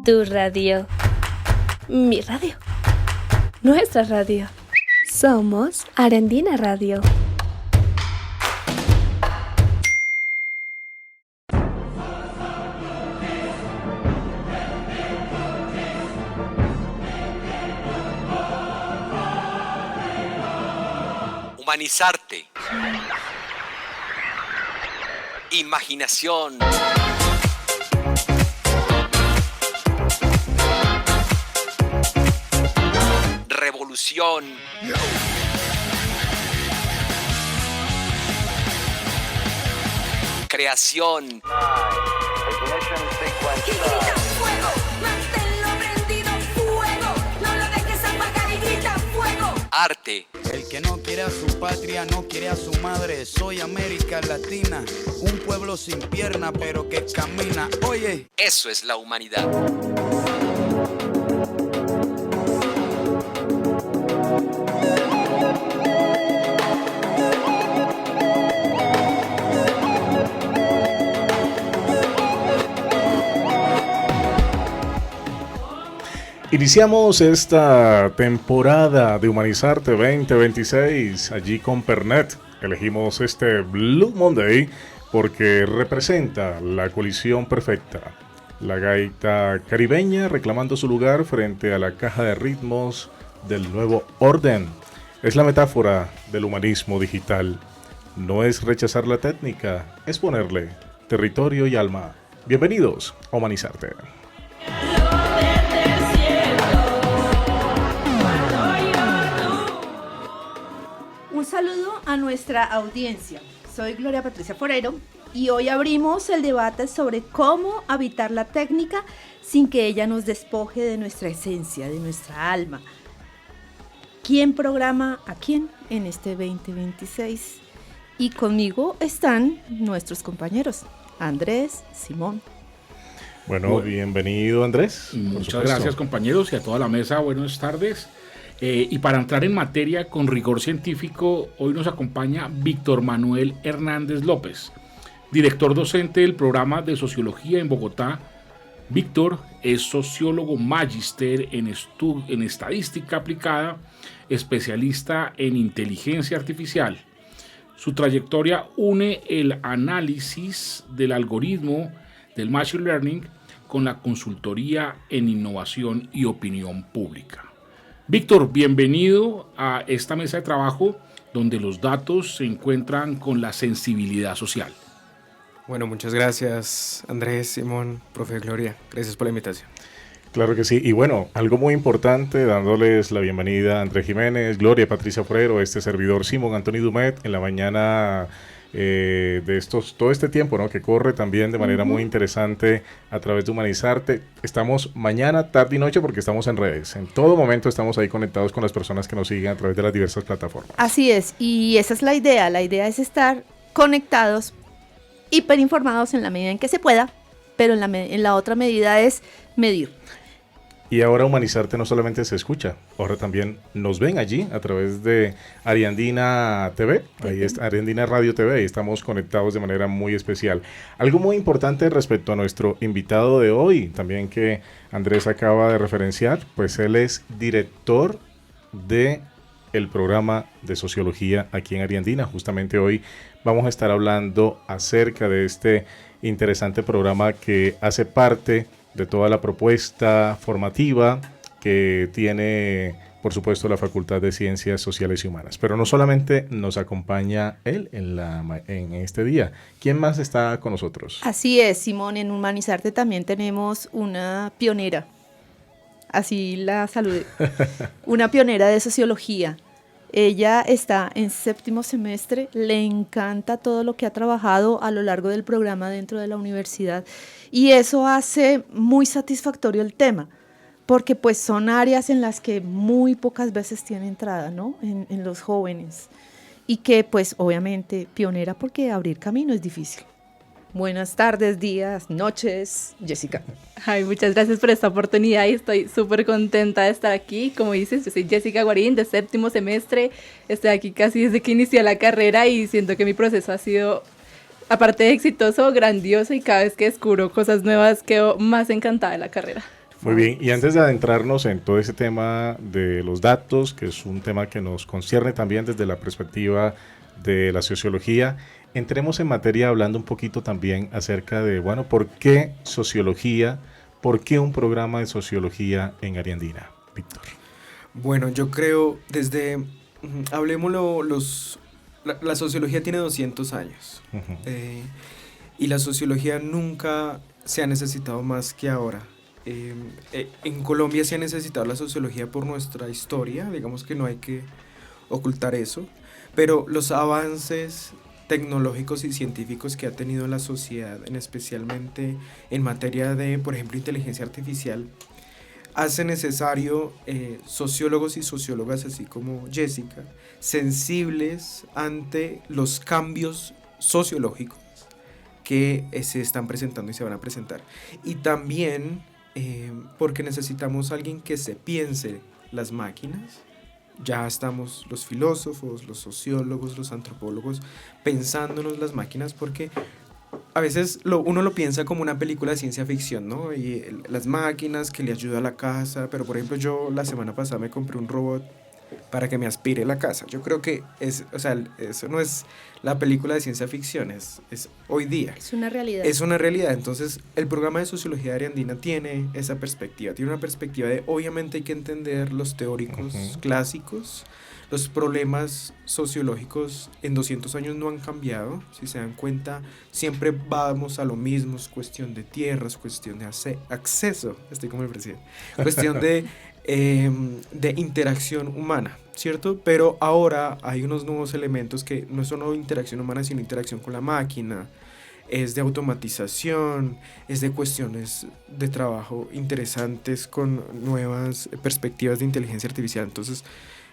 Tu radio. Mi radio. Nuestra radio. Somos Arandina Radio. Humanizarte. Imaginación. Revolución. Creación. Arte. El que no quiere a su patria no quiere a su madre. Soy América Latina, un pueblo sin pierna pero que camina. Oye, eso es la humanidad. Iniciamos esta temporada de Humanizarte 2026 allí con Pernet. Elegimos este Blue Monday porque representa la colisión perfecta. La gaita caribeña reclamando su lugar frente a la caja de ritmos del nuevo orden. Es la metáfora del humanismo digital. No es rechazar la técnica, es ponerle territorio y alma. Bienvenidos a Humanizarte. Un saludo a nuestra audiencia. Soy Gloria Patricia Forero y hoy abrimos el debate sobre cómo habitar la técnica sin que ella nos despoje de nuestra esencia, de nuestra alma. ¿Quién programa a quién en este 2026? Y conmigo están nuestros compañeros, Andrés, Simón. Bueno, bienvenido Andrés. Muchas gracias compañeros y a toda la mesa, buenas tardes. Y para entrar en materia con rigor científico, hoy nos acompaña Víctor Manuel Hernández López, director docente del programa de Sociología en Bogotá. Víctor es sociólogo magíster en estadística aplicada, especialista en inteligencia artificial. Su trayectoria une el análisis del algoritmo del Machine Learning con la consultoría en innovación y opinión pública. Víctor, bienvenido a esta mesa de trabajo donde los datos se encuentran con la sensibilidad social. Bueno, muchas gracias Andrés, Simón, profe Gloria, gracias por la invitación. Claro que sí, y bueno, algo muy importante, dándoles la bienvenida a Andrés Jiménez, Gloria, Patricia Forero, este servidor Simón Antonio Dumet, en la mañana todo este tiempo, ¿no?, que corre también de manera muy interesante a través de Humanizarte. Estamos mañana, tarde y noche porque estamos en redes. En todo momento estamos ahí conectados con las personas que nos siguen a través de las diversas plataformas. Así es, y esa es la idea. La idea es estar conectados, hiperinformados en la medida en que se pueda, pero en la otra medida es medir. Y ahora Humanizarte no solamente se escucha, ahora también nos ven allí a través de Ariandina TV, ahí está Ariandina Radio TV, ahí estamos conectados de manera muy especial. Algo muy importante respecto a nuestro invitado de hoy, también que Andrés acaba de referenciar, pues él es director de el programa de sociología aquí en Ariandina. Justamente hoy vamos a estar hablando acerca de este interesante programa que hace parte de toda la propuesta formativa que tiene, por supuesto, la Facultad de Ciencias Sociales y Humanas. Pero no solamente nos acompaña él en este día. ¿Quién más está con nosotros? Así es, Simón, en Humanizarte también tenemos una pionera, así la saludé, una pionera de sociología. Ella está en 7º semestre, le encanta todo lo que ha trabajado a lo largo del programa dentro de la universidad y eso hace muy satisfactorio el tema, porque pues son áreas en las que muy pocas veces tiene entrada, ¿no?, en los jóvenes, y que pues obviamente pionera porque abrir camino es difícil. Buenas tardes, días, noches, Jessica. Ay, muchas gracias por esta oportunidad y estoy súper contenta de estar aquí. Como dices, yo soy Jessica Guarín, de 7º semestre. Estoy aquí casi desde que inicié la carrera y siento que mi proceso ha sido, aparte de exitoso, grandioso, y cada vez que descubro cosas nuevas quedo más encantada de la carrera. Muy bien, y antes de adentrarnos en todo ese tema de los datos, que es un tema que nos concierne también desde la perspectiva de la sociología, entremos en materia hablando un poquito también acerca de, bueno, ¿por qué sociología? ¿Por qué un programa de sociología en Ariandina? Víctor. Bueno, yo creo hablemoslo, la sociología tiene 200 años. Uh-huh. Y la sociología nunca se ha necesitado más que ahora. En Colombia se ha necesitado la sociología por nuestra historia, digamos que no hay que ocultar eso, pero los avances tecnológicos y científicos que ha tenido la sociedad, especialmente en materia de, por ejemplo, inteligencia artificial, hace necesario sociólogos y sociólogas, así como Jessica, sensibles ante los cambios sociológicos que se están presentando y se van a presentar. Y también porque necesitamos a alguien que se piense las máquinas. Ya estamos los filósofos, los sociólogos, los antropólogos pensándonos las máquinas, porque a veces uno lo piensa como una película de ciencia ficción, ¿no? Y las máquinas que le ayuda a la casa, pero por ejemplo yo la semana pasada me compré un robot para que me aspire la casa. Yo creo que eso no es la película de ciencia ficción, es hoy día. Es una realidad. Es una realidad. Entonces, el programa de sociología de Ariandina tiene esa perspectiva. Tiene una perspectiva de, obviamente hay que entender los teóricos clásicos. Los problemas sociológicos en 200 años no han cambiado. Si se dan cuenta, siempre vamos a lo mismo. Es cuestión de tierras, cuestión de acceso. Estoy como el presidente. Cuestión de interacción humana, ¿cierto? Pero ahora hay unos nuevos elementos que no son solo interacción humana, sino interacción con la máquina, es de automatización, es de cuestiones de trabajo interesantes con nuevas perspectivas de inteligencia artificial. Entonces,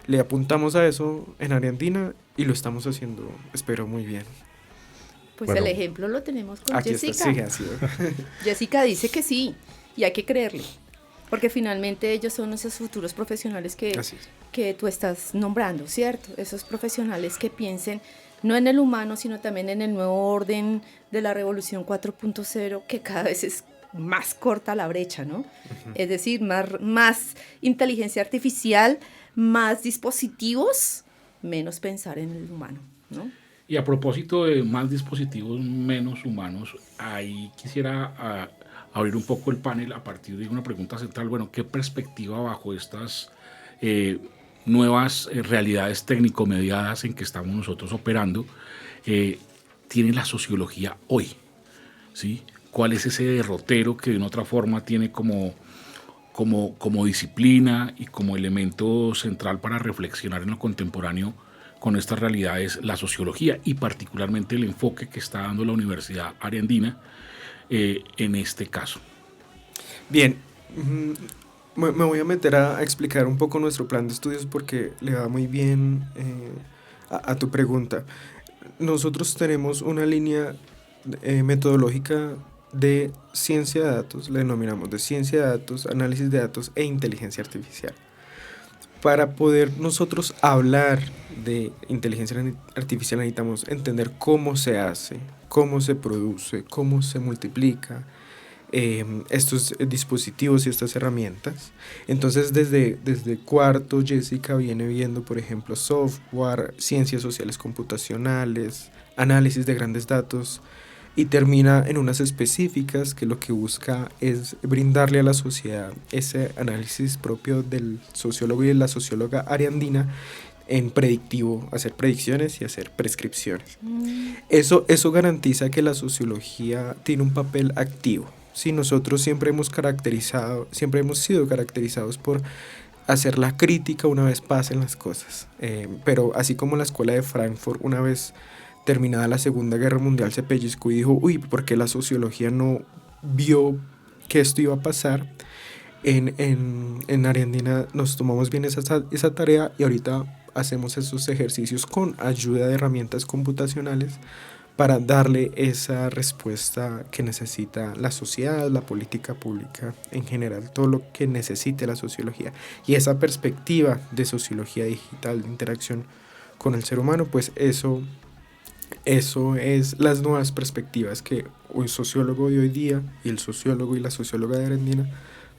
le apuntamos a eso en Ariandina y lo estamos haciendo, espero, muy bien. Pues bueno, el ejemplo lo tenemos con Aquí Jessica. está, sí, así. Jessica dice que sí, y hay que creerle. Porque finalmente ellos son esos futuros profesionales que tú estás nombrando, ¿cierto? Esos profesionales que piensen no en el humano, sino también en el nuevo orden de la revolución 4.0, que cada vez es más corta la brecha, ¿no? Uh-huh. Es decir, más inteligencia artificial, más dispositivos, menos pensar en el humano, ¿no? Y a propósito de más dispositivos, menos humanos, ahí quisiera abrir un poco el panel a partir de una pregunta central. Bueno, ¿qué perspectiva bajo estas nuevas realidades técnico-mediadas en que estamos nosotros operando tiene la sociología hoy? ¿Sí? ¿Cuál es ese derrotero que de una otra forma tiene como disciplina y como elemento central para reflexionar en lo contemporáneo con estas realidades, la sociología y particularmente el enfoque que está dando la Universidad Ariandina en este caso? Bien, me voy a meter a explicar un poco nuestro plan de estudios porque le va muy bien a tu pregunta. Nosotros tenemos una línea metodológica de ciencia de datos, le denominamos de ciencia de datos, análisis de datos e inteligencia artificial. Para poder nosotros hablar de inteligencia artificial necesitamos entender cómo se hace, cómo se produce, cómo se multiplica estos dispositivos y estas herramientas. Entonces desde cuarto Jessica viene viendo, por ejemplo, software, ciencias sociales computacionales, análisis de grandes datos, y termina en unas específicas que lo que busca es brindarle a la sociedad ese análisis propio del sociólogo y de la socióloga ariandina en predictivo, hacer predicciones y hacer prescripciones. Eso garantiza que la sociología tiene un papel activo. Sí, nosotros siempre hemos sido caracterizados por hacer la crítica una vez pasen las cosas. Pero así como la Escuela de Frankfurt, una vez terminada la Segunda Guerra Mundial, se pellizcó y dijo, uy, ¿por qué la sociología no vio que esto iba a pasar? En Ariandina nos tomamos bien esa tarea y ahorita hacemos esos ejercicios con ayuda de herramientas computacionales para darle esa respuesta que necesita la sociedad, la política pública en general, todo lo que necesite la sociología. Y esa perspectiva de sociología digital, de interacción con el ser humano, pues eso es las nuevas perspectivas que un sociólogo de hoy día y el sociólogo y la socióloga de Ariandina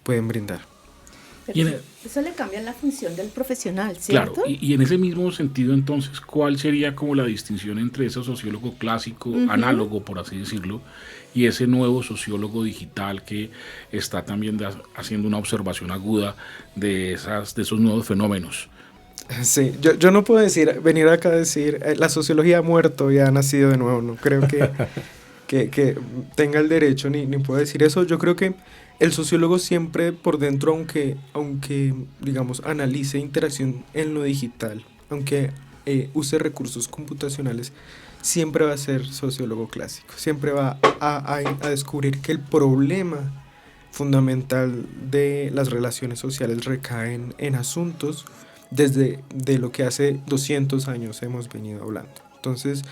pueden brindar. Pero Y en eso le cambia la función del profesional, Claro, ¿cierto? y en ese mismo sentido, entonces, ¿cuál sería como la distinción entre ese sociólogo clásico, análogo, por así decirlo, y ese nuevo sociólogo digital que está también haciendo una observación aguda de esos nuevos fenómenos? Sí, yo no puedo venir acá a decir, la sociología ha muerto y ha nacido de nuevo, no creo que tenga el derecho ni puedo decir eso. Yo creo que el sociólogo siempre por dentro, aunque digamos, analice interacción en lo digital, aunque use recursos computacionales, siempre va a ser sociólogo clásico, siempre va a descubrir que el problema fundamental de las relaciones sociales recae en asuntos de lo que hace 200 años hemos venido hablando. Entonces,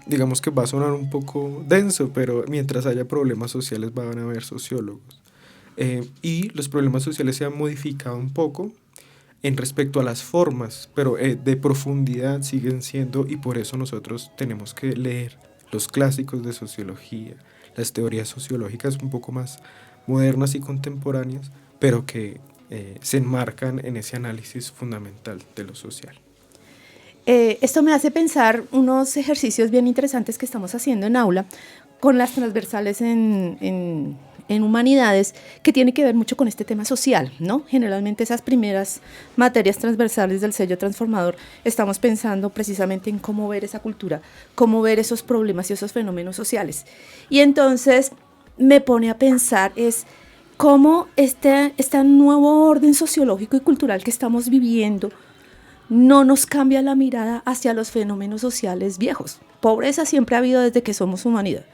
digamos que va a sonar un poco denso, pero mientras haya problemas sociales van a haber sociólogos. Y los problemas sociales se han modificado un poco en respecto a las formas, pero de profundidad siguen siendo, y por eso nosotros tenemos que leer los clásicos de sociología, las teorías sociológicas un poco más modernas y contemporáneas, pero que se enmarcan en ese análisis fundamental de lo social. Esto me hace pensar unos ejercicios bien interesantes que estamos haciendo en aula con las transversales en humanidades, que tiene que ver mucho con este tema social, ¿no? Generalmente esas primeras materias transversales del sello transformador estamos pensando precisamente en cómo ver esa cultura, cómo ver esos problemas y esos fenómenos sociales. Y entonces me pone a pensar cómo este nuevo orden sociológico y cultural que estamos viviendo no nos cambia la mirada hacia los fenómenos sociales viejos. Pobreza siempre ha habido desde que somos humanidad.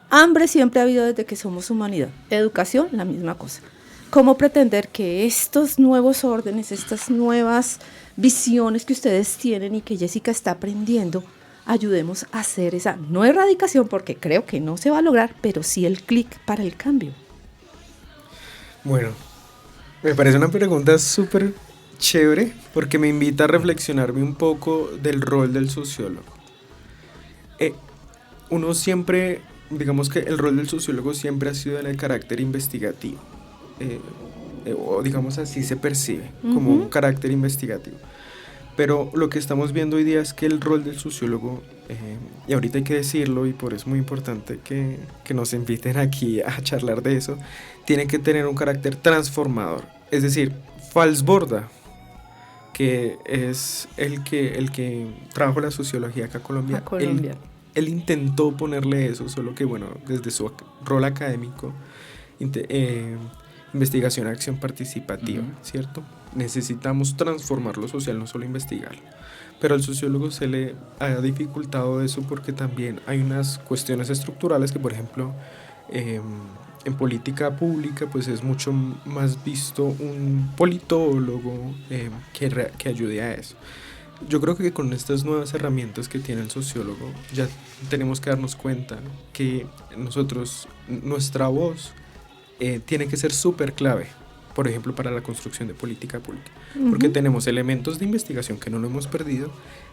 Hambre siempre ha habido desde que somos humanidad. Educación, la misma cosa. ¿Cómo pretender que estos nuevos órdenes, estas nuevas visiones que ustedes tienen y que Jessica está aprendiendo, ayudemos a hacer esa, no erradicación, porque creo que no se va a lograr, pero sí el clic para el cambio? Bueno, me parece una pregunta súper chévere porque me invita a reflexionarme un poco del rol del sociólogo. Uno siempre, digamos que el rol del sociólogo siempre ha sido de carácter investigativo, o digamos así se percibe, como un carácter investigativo. Pero lo que estamos viendo hoy día es que el rol del sociólogo, y ahorita hay que decirlo y por eso es muy importante que nos inviten aquí a charlar de eso, tiene que tener un carácter transformador. Es decir, Falsborda, que es el que trajo la sociología acá a Colombia, él intentó ponerle eso, solo que bueno, desde su rol académico, investigación, acción participativa, ¿cierto? Necesitamos transformar lo social, no solo investigarlo. Pero al sociólogo se le ha dificultado eso porque también hay unas cuestiones estructurales que, por ejemplo, en política pública pues es mucho más visto un politólogo que ayude a eso. Yo creo que con estas nuevas herramientas que tiene el sociólogo ya tenemos que darnos cuenta que nuestra voz tiene que ser súper clave, por ejemplo, para la construcción de política pública, porque tenemos elementos de investigación que no lo hemos perdido,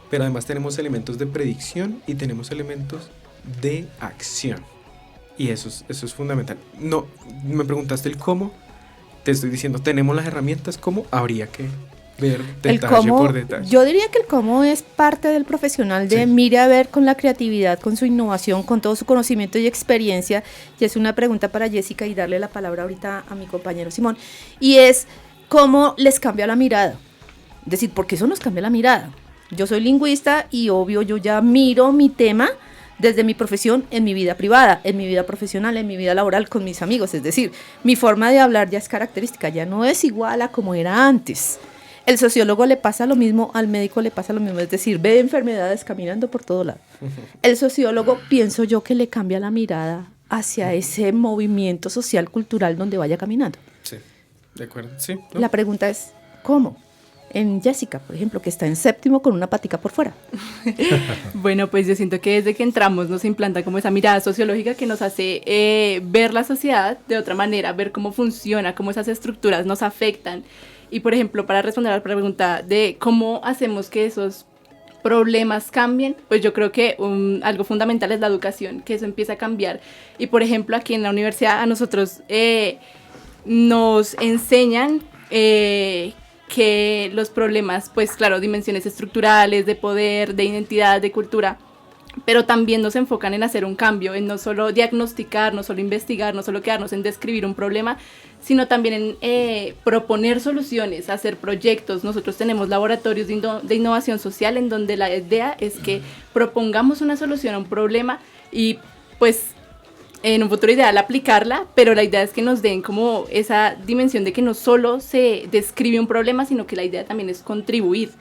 pero además tenemos elementos de predicción y tenemos elementos de acción. Y eso es fundamental. No, me preguntaste el cómo, te estoy diciendo, tenemos las herramientas, ¿cómo? Habría que ver detalle por detalle. Yo diría que el cómo es parte del profesional de mire a ver con la creatividad, con su innovación, con todo su conocimiento y experiencia. Y es una pregunta para Jessica y darle la palabra ahorita a mi compañero Simón. Y es cómo les cambia la mirada. Es decir, porque eso nos cambia la mirada. Yo soy lingüista y obvio yo ya miro mi tema desde mi profesión en mi vida privada, en mi vida profesional, en mi vida laboral con mis amigos. Es decir, mi forma de hablar ya es característica, ya no es igual a como era antes. El sociólogo le pasa lo mismo, al médico le pasa lo mismo, es decir, ve enfermedades caminando por todo lado. El sociólogo, pienso yo, que le cambia la mirada hacia ese movimiento social, cultural donde vaya caminando. Sí, de acuerdo, sí. ¿No? La pregunta es, ¿cómo? En Jessica, por ejemplo, que está en séptimo con una patica por fuera. Bueno, pues yo siento que desde que entramos nos implanta como esa mirada sociológica que nos hace ver la sociedad de otra manera, ver cómo funciona, cómo esas estructuras nos afectan. Y, por ejemplo, para responder a la pregunta de cómo hacemos que esos problemas cambien, pues yo creo que algo fundamental es la educación, que eso empieza a cambiar. Y, por ejemplo, aquí en la universidad a nosotros nos enseñan que los problemas, pues claro, dimensiones estructurales, de poder, de identidad, de cultura, pero también nos enfocan en hacer un cambio, en no solo diagnosticar, no solo investigar, no solo quedarnos en describir un problema, sino también en proponer soluciones, hacer proyectos. Nosotros tenemos laboratorios de innovación social en donde la idea es que propongamos una solución a un problema y pues en un futuro ideal aplicarla, pero la idea es que nos den como esa dimensión de que no solo se describe un problema, sino que la idea también es contribuir.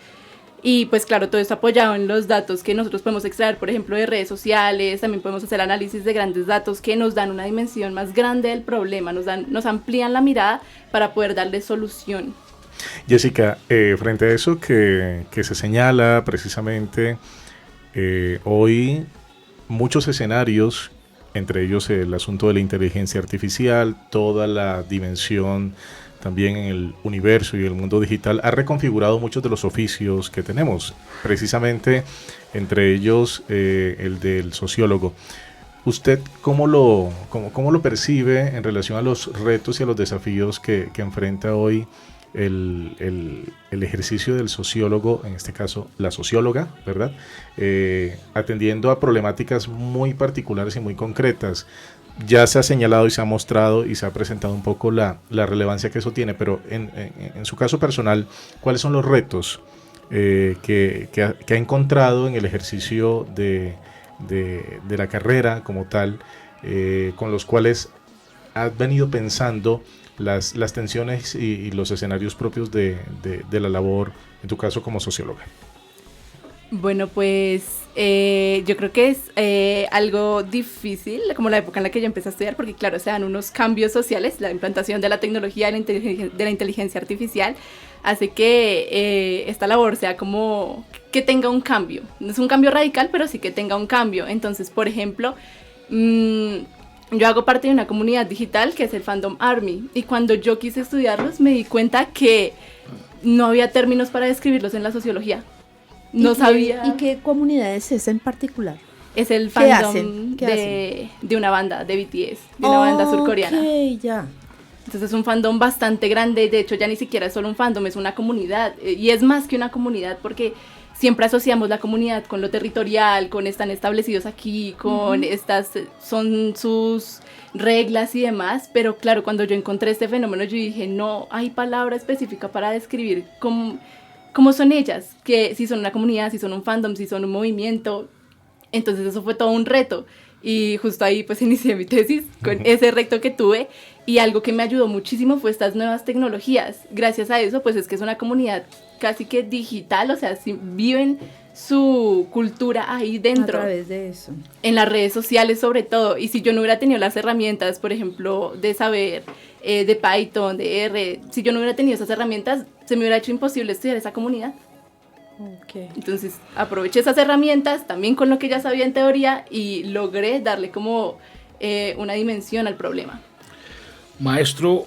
Y pues claro, todo esto apoyado en los datos que nosotros podemos extraer, por ejemplo, de redes sociales, también podemos hacer análisis de grandes datos que nos dan una dimensión más grande del problema, nos amplían la mirada para poder darle solución. Jessica, frente a eso que se señala precisamente hoy, muchos escenarios, entre ellos el asunto de la inteligencia artificial, toda la dimensión también en el universo y el mundo digital, ha reconfigurado muchos de los oficios que tenemos, precisamente entre ellos el del sociólogo. ¿Usted cómo lo percibe en relación a los retos y a los desafíos que enfrenta hoy el ejercicio del sociólogo, en este caso la socióloga, ¿verdad? Atendiendo a problemáticas muy particulares y muy concretas? Ya se ha señalado y se ha mostrado y se ha presentado un poco la relevancia que eso tiene, pero en su caso personal, ¿cuáles son los retos que ha encontrado en el ejercicio de la carrera como tal, con los cuales has venido pensando las tensiones y los escenarios propios de la labor, en tu caso como socióloga? Bueno, pues yo creo que es algo difícil, como la época en la que yo empecé a estudiar, porque claro, se dan unos cambios sociales, la implantación de la tecnología, de la inteligencia artificial, hace que esta labor sea como que tenga un cambio. No es un cambio radical, pero sí que tenga un cambio. Entonces, por ejemplo, yo hago parte de una comunidad digital que es el Fandom Army, y cuando yo quise estudiarlos me di cuenta que no había términos para describirlos en la sociología. No sabía. ¿Y qué comunidad es esa en particular? Es el ¿Qué fandom hacen? de una banda de BTS, de una banda surcoreana. Ok, ya. Entonces es un fandom bastante grande, de hecho ya ni siquiera es solo un fandom, es una comunidad, y es más que una comunidad porque siempre asociamos la comunidad con lo territorial, con están establecidos aquí, con estas son sus reglas y demás, pero claro, cuando yo encontré este fenómeno yo dije, no hay palabra específica para describir cómo son ellas, que si son una comunidad, si son un fandom, si son un movimiento. Entonces eso fue todo un reto y justo ahí pues inicié mi tesis con ese reto que tuve, y algo que me ayudó muchísimo fue estas nuevas tecnologías. Gracias a eso pues es que es una comunidad casi que digital, o sea, viven su cultura ahí dentro. A través de eso. En las redes sociales sobre todo, y si yo no hubiera tenido las herramientas, por ejemplo, de saber de Python, de R, si yo no hubiera tenido esas herramientas, se me hubiera hecho imposible estudiar esa comunidad. Okay. Entonces aproveché esas herramientas también con lo que ya sabía en teoría y logré darle como una dimensión al problema. Maestro,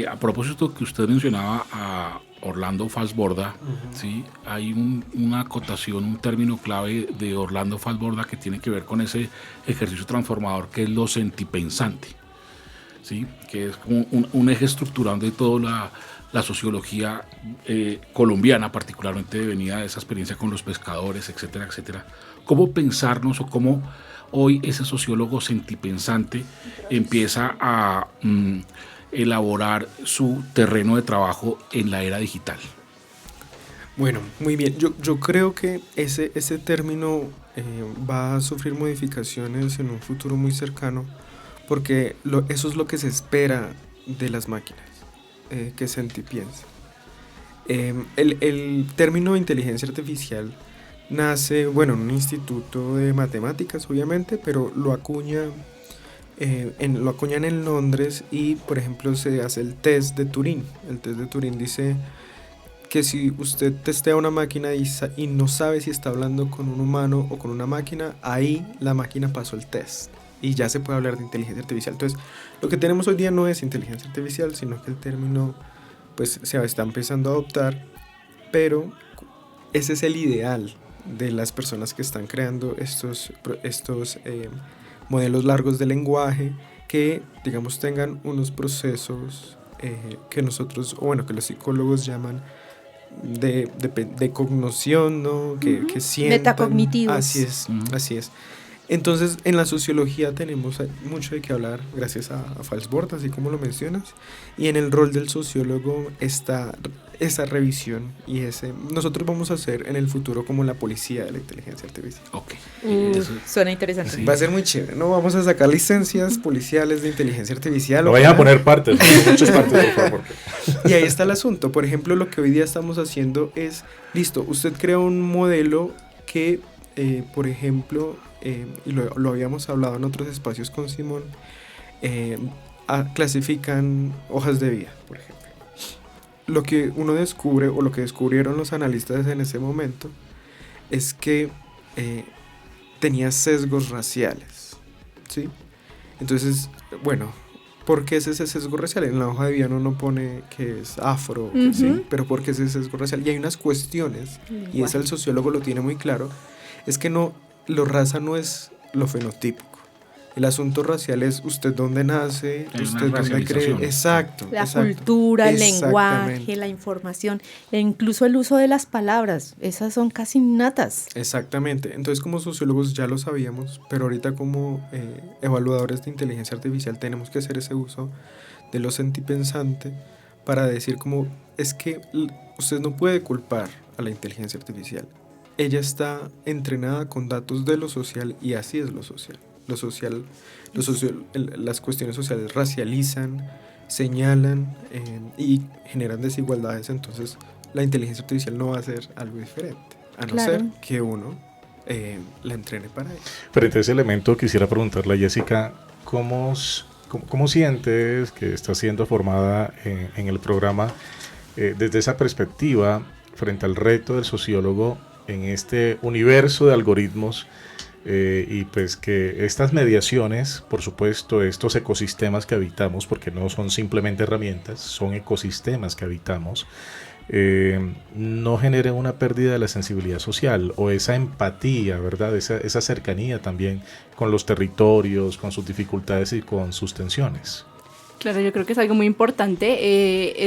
a propósito que usted mencionaba a Orlando Falsborda, ¿sí? Hay una acotación, un término clave de Orlando Falsborda que tiene que ver con ese ejercicio transformador que es lo sentipensante, ¿sí? Que es como un eje estructurante de toda la sociología colombiana, particularmente venida de esa experiencia con los pescadores, etcétera, etcétera. ¿Cómo pensarnos o cómo hoy ese sociólogo sentipensante empieza a elaborar su terreno de trabajo en la era digital? Bueno, muy bien. Yo creo que ese término va a sufrir modificaciones en un futuro muy cercano, porque eso es lo que se espera de las máquinas, que sentipiensen. El término inteligencia artificial nace, bueno, en un instituto de matemáticas, obviamente, pero lo acuñan en Londres y, por ejemplo, se hace el test de Turing. El test de Turing dice que si usted testea una máquina y no sabe si está hablando con un humano o con una máquina, ahí la máquina pasó el test y ya se puede hablar de inteligencia artificial. Entonces, lo que tenemos hoy día no es inteligencia artificial, sino que el término pues se está empezando a adoptar, pero ese es el ideal de las personas que están creando estos modelos largos de lenguaje que, digamos, tengan unos procesos que nosotros, o bueno, que los psicólogos llaman de cognición, ¿no? Que sientan. Metacognitivos. Así es, así es. Entonces, en la sociología tenemos mucho de qué hablar, gracias a Falsborg, así como lo mencionas, y en el rol del sociólogo está esa revisión y nosotros vamos a ser en el futuro como la policía de la inteligencia artificial. Ok. Suena interesante. Sí. Va a ser muy chévere, ¿no? Vamos a sacar licencias policiales de inteligencia artificial. No vayan a poner partes, no, muchas partes, por favor. Y ahí está el asunto. Por ejemplo, lo que hoy día estamos haciendo es, listo, usted crea un modelo que, por ejemplo, y lo habíamos hablado en otros espacios con Simón, clasifican hojas de vida, por ejemplo. Lo que uno descubre, o lo que descubrieron los analistas en ese momento, es que tenía sesgos raciales, ¿sí? Entonces, bueno, ¿por qué es ese sesgo racial? En la hoja de vida uno pone que es afro, ¿sí? Pero ¿por qué es ese sesgo racial? Y hay unas cuestiones, y eso el sociólogo lo tiene muy claro, es que lo raza no es lo fenotípico. El asunto racial es usted dónde nace, Hay usted una dónde cree. racialización. Exacto. La exacto. cultura, el Exactamente. lenguaje, la información, e incluso el uso de las palabras, esas son casi innatas. Exactamente. Entonces, como sociólogos ya lo sabíamos, pero ahorita como evaluadores de inteligencia artificial tenemos que hacer ese uso de lo sentipensante para decir como, es que usted no puede culpar a la inteligencia artificial. Ella está entrenada con datos de lo social y así es lo social. Las cuestiones sociales racializan, señalan y generan desigualdades, entonces la inteligencia artificial no va a hacer algo diferente, a no Claro. ser que uno la entrene para ello. Frente a ese elemento quisiera preguntarle a Jessica, ¿cómo sientes que está siendo formada en el programa desde esa perspectiva frente al reto del sociólogo en este universo de algoritmos? Y pues que estas mediaciones, por supuesto, estos ecosistemas que habitamos, porque no son simplemente herramientas, son ecosistemas que habitamos, no generen una pérdida de la sensibilidad social o esa empatía, ¿verdad? Esa cercanía también con los territorios, con sus dificultades y con sus tensiones. Claro, yo creo que es algo muy importante,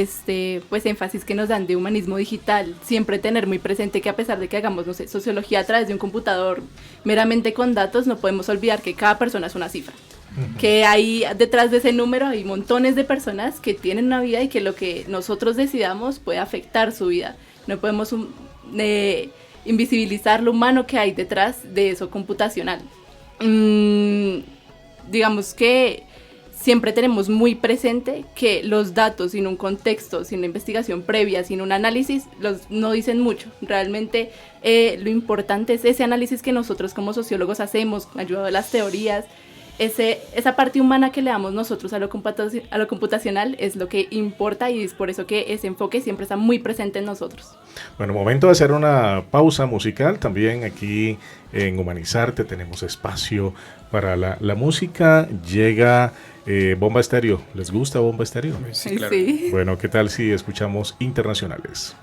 pues énfasis que nos dan de humanismo digital, siempre tener muy presente que a pesar de que hagamos, no sé, sociología a través de un computador meramente con datos, no podemos olvidar que cada persona es una cifra, que hay detrás de ese número hay montones de personas que tienen una vida y que lo que nosotros decidamos puede afectar su vida, no podemos invisibilizar lo humano que hay detrás de eso computacional. Digamos que siempre tenemos muy presente que los datos sin un contexto, sin una investigación previa, sin un análisis, no dicen mucho. Realmente lo importante es ese análisis que nosotros como sociólogos hacemos, ayudado de las teorías, esa parte humana que le damos nosotros a lo computacional es lo que importa y es por eso que ese enfoque siempre está muy presente en nosotros. Bueno, momento de hacer una pausa musical. También aquí en Humanizarte tenemos espacio para la música. Llega Bomba Estéreo. ¿Les gusta Bomba Estéreo? Sí, claro. Sí. Bueno, ¿qué tal si escuchamos Internacionales?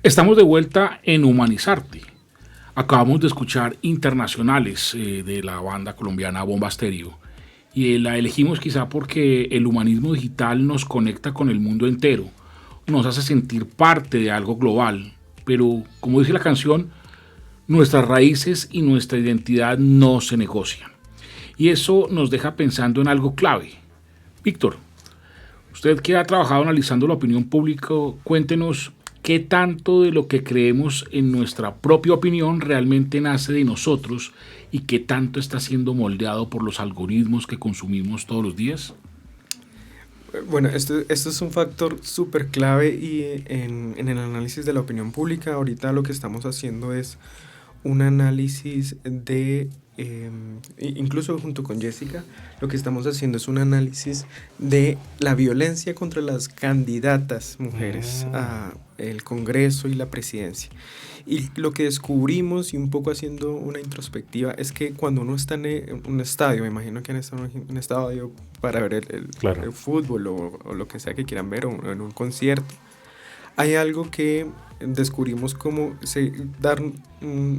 Estamos de vuelta en Humanizarte. Acabamos de escuchar Internacionales de la banda colombiana Bomba Estéreo. Y la elegimos quizá porque el humanismo digital nos conecta con el mundo entero, nos hace sentir parte de algo global. Pero, como dice la canción, nuestras raíces y nuestra identidad no se negocian. Y eso nos deja pensando en algo clave. Víctor, usted que ha trabajado analizando la opinión pública, cuéntenos ¿qué tanto de lo que creemos en nuestra propia opinión realmente nace de nosotros y qué tanto está siendo moldeado por los algoritmos que consumimos todos los días? Bueno, esto es un factor súper clave y en el análisis de la opinión pública ahorita lo que estamos haciendo es un análisis de, incluso junto con Jessica, lo que estamos haciendo es un análisis de la violencia contra las candidatas mujeres a el Congreso y la presidencia. Y lo que descubrimos, y un poco haciendo una introspectiva, es que cuando uno está en un estadio, me imagino que en un estadio para ver el fútbol o lo que sea que quieran ver, o en un concierto, hay algo que descubrimos como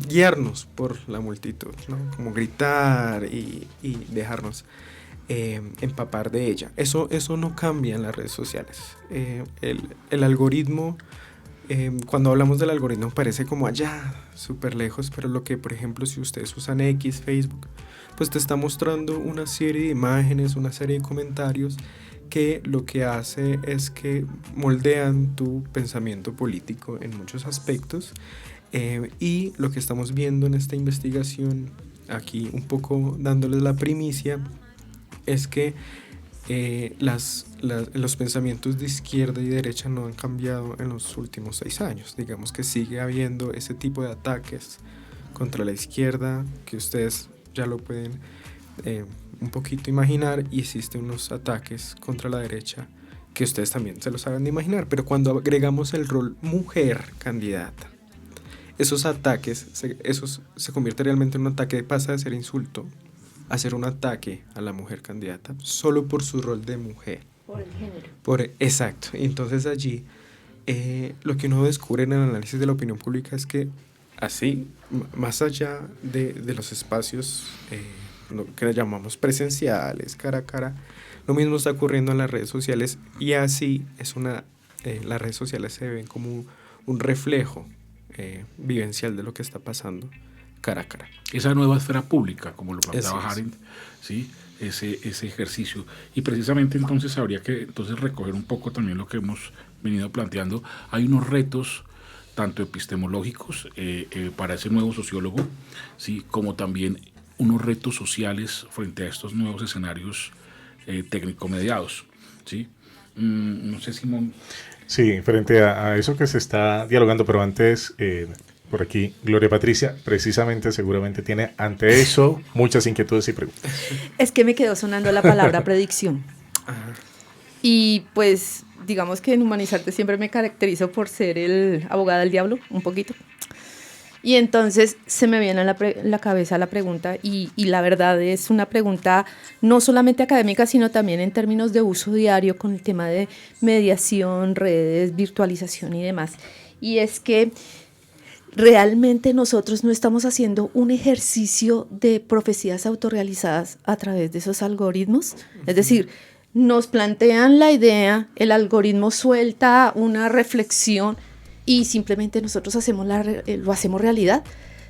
guiarnos por la multitud, ¿no? Como gritar y dejarnos empapar de ella. Eso no cambia en las redes sociales. El algoritmo, cuando hablamos del algoritmo parece como allá, súper lejos, pero lo que, por ejemplo, si ustedes usan X, Facebook, pues te está mostrando una serie de imágenes, una serie de comentarios que lo que hace es que moldean tu pensamiento político en muchos aspectos, y lo que estamos viendo en esta investigación, aquí un poco dándoles la primicia, es que los pensamientos de izquierda y derecha no han cambiado en los últimos 6 años. Digamos que sigue habiendo ese tipo de ataques contra la izquierda que ustedes ya lo pueden un poquito imaginar, y existen unos ataques contra la derecha que ustedes también se los saben de imaginar, pero cuando agregamos el rol mujer candidata, esos ataques, esos se convierte realmente en un ataque, pasa de ser insulto a ser un ataque a la mujer candidata solo por su rol de mujer. Por el género. Exacto. Entonces allí lo que uno descubre en el análisis de la opinión pública es que así, más allá de los espacios lo que llamamos presenciales, cara a cara, lo mismo está ocurriendo en las redes sociales, y así las redes sociales se ven como un reflejo vivencial de lo que está pasando cara a cara. Esa nueva esfera pública, como lo planteaba Eso es. Harent, ¿sí? Ese ejercicio. Y precisamente entonces habría que recoger un poco también lo que hemos venido planteando. Hay unos retos tanto epistemológicos para ese nuevo sociólogo, ¿sí? Como también unos retos sociales frente a estos nuevos escenarios técnico-mediados, ¿sí? No sé, Simón. Sí, frente a eso que se está dialogando, pero antes, por aquí, Gloria Patricia, precisamente, seguramente tiene ante eso muchas inquietudes y preguntas. Es que me quedó sonando la palabra predicción. Y pues, digamos que en Humanizarte siempre me caracterizo por ser el abogado del diablo, un poquito. Y entonces se me viene a la cabeza la pregunta, y la verdad es una pregunta no solamente académica, sino también en términos de uso diario con el tema de mediación, redes, virtualización y demás. Y es que realmente nosotros no estamos haciendo un ejercicio de profecías autorrealizadas a través de esos algoritmos. Es decir, nos plantean la idea, el algoritmo suelta una reflexión y simplemente nosotros lo hacemos realidad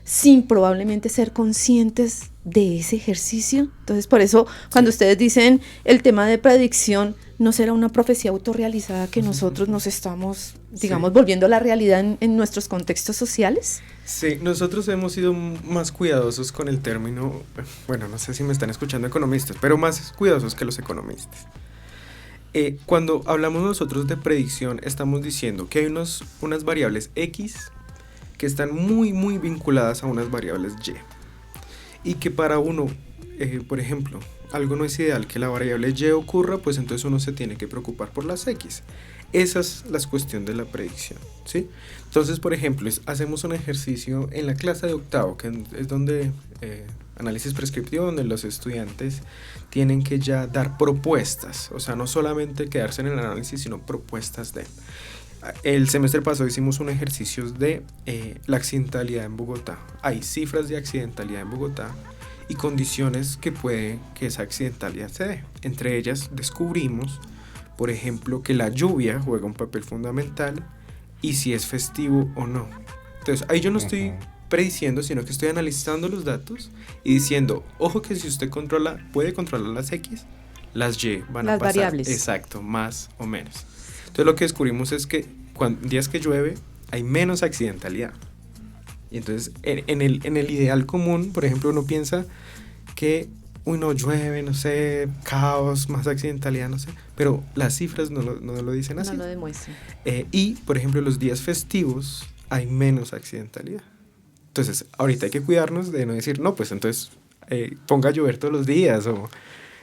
sin probablemente ser conscientes de ese ejercicio. Entonces, por eso, cuando ustedes dicen el tema de predicción, ¿no será una profecía autorrealizada que nosotros nos estamos, digamos, volviendo a la realidad en nuestros contextos sociales? Sí, nosotros hemos sido más cuidadosos con el término, bueno, no sé si me están escuchando economistas, pero más cuidadosos que los economistas. Cuando hablamos nosotros de predicción, estamos diciendo que hay unas variables X que están muy, muy vinculadas a unas variables Y. Y que para uno, por ejemplo, algo no es ideal que la variable Y ocurra, pues entonces uno se tiene que preocupar por las X. Esa es la cuestión de la predicción, ¿sí? Entonces, por ejemplo, hacemos un ejercicio en la clase de octavo, que es donde análisis prescriptivo, donde los estudiantes tienen que ya dar propuestas, o sea, no solamente quedarse en el análisis, sino propuestas de. El semestre pasado hicimos un ejercicio de la accidentalidad en Bogotá. Hay cifras de accidentalidad en Bogotá y condiciones que puede que esa accidentalidad se dé. Entre ellas descubrimos, por ejemplo, que la lluvia juega un papel fundamental y si es festivo o no. Entonces, ahí yo no estoy prediciendo, sino que estoy analizando los datos y diciendo, ojo que si usted puede controlar las X, las Y van a pasar. Las variables. Exacto, más o menos. Entonces lo que descubrimos es que días que llueve, hay menos accidentalidad. Y entonces, en el ideal común, por ejemplo, uno piensa que, no llueve, no sé, caos, más accidentalidad, no sé, pero las cifras no lo dicen así. No lo demuestran. Y, por ejemplo, los días festivos hay menos accidentalidad. Entonces, ahorita hay que cuidarnos de no decir, no, pues entonces ponga a llover todos los días o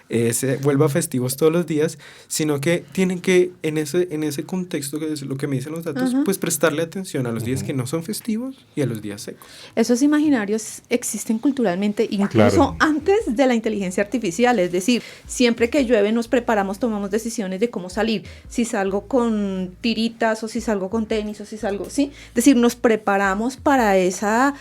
se vuelva festivos todos los días, sino que tienen que, en ese contexto, que es lo que me dicen los datos, pues prestarle atención a los días que no son festivos y a los días secos. Esos imaginarios existen culturalmente, incluso Claro. antes de la inteligencia artificial, es decir, siempre que llueve nos preparamos, tomamos decisiones de cómo salir, si salgo con tiritas o si salgo con tenis o si salgo, ¿sí? Es decir, nos preparamos para esa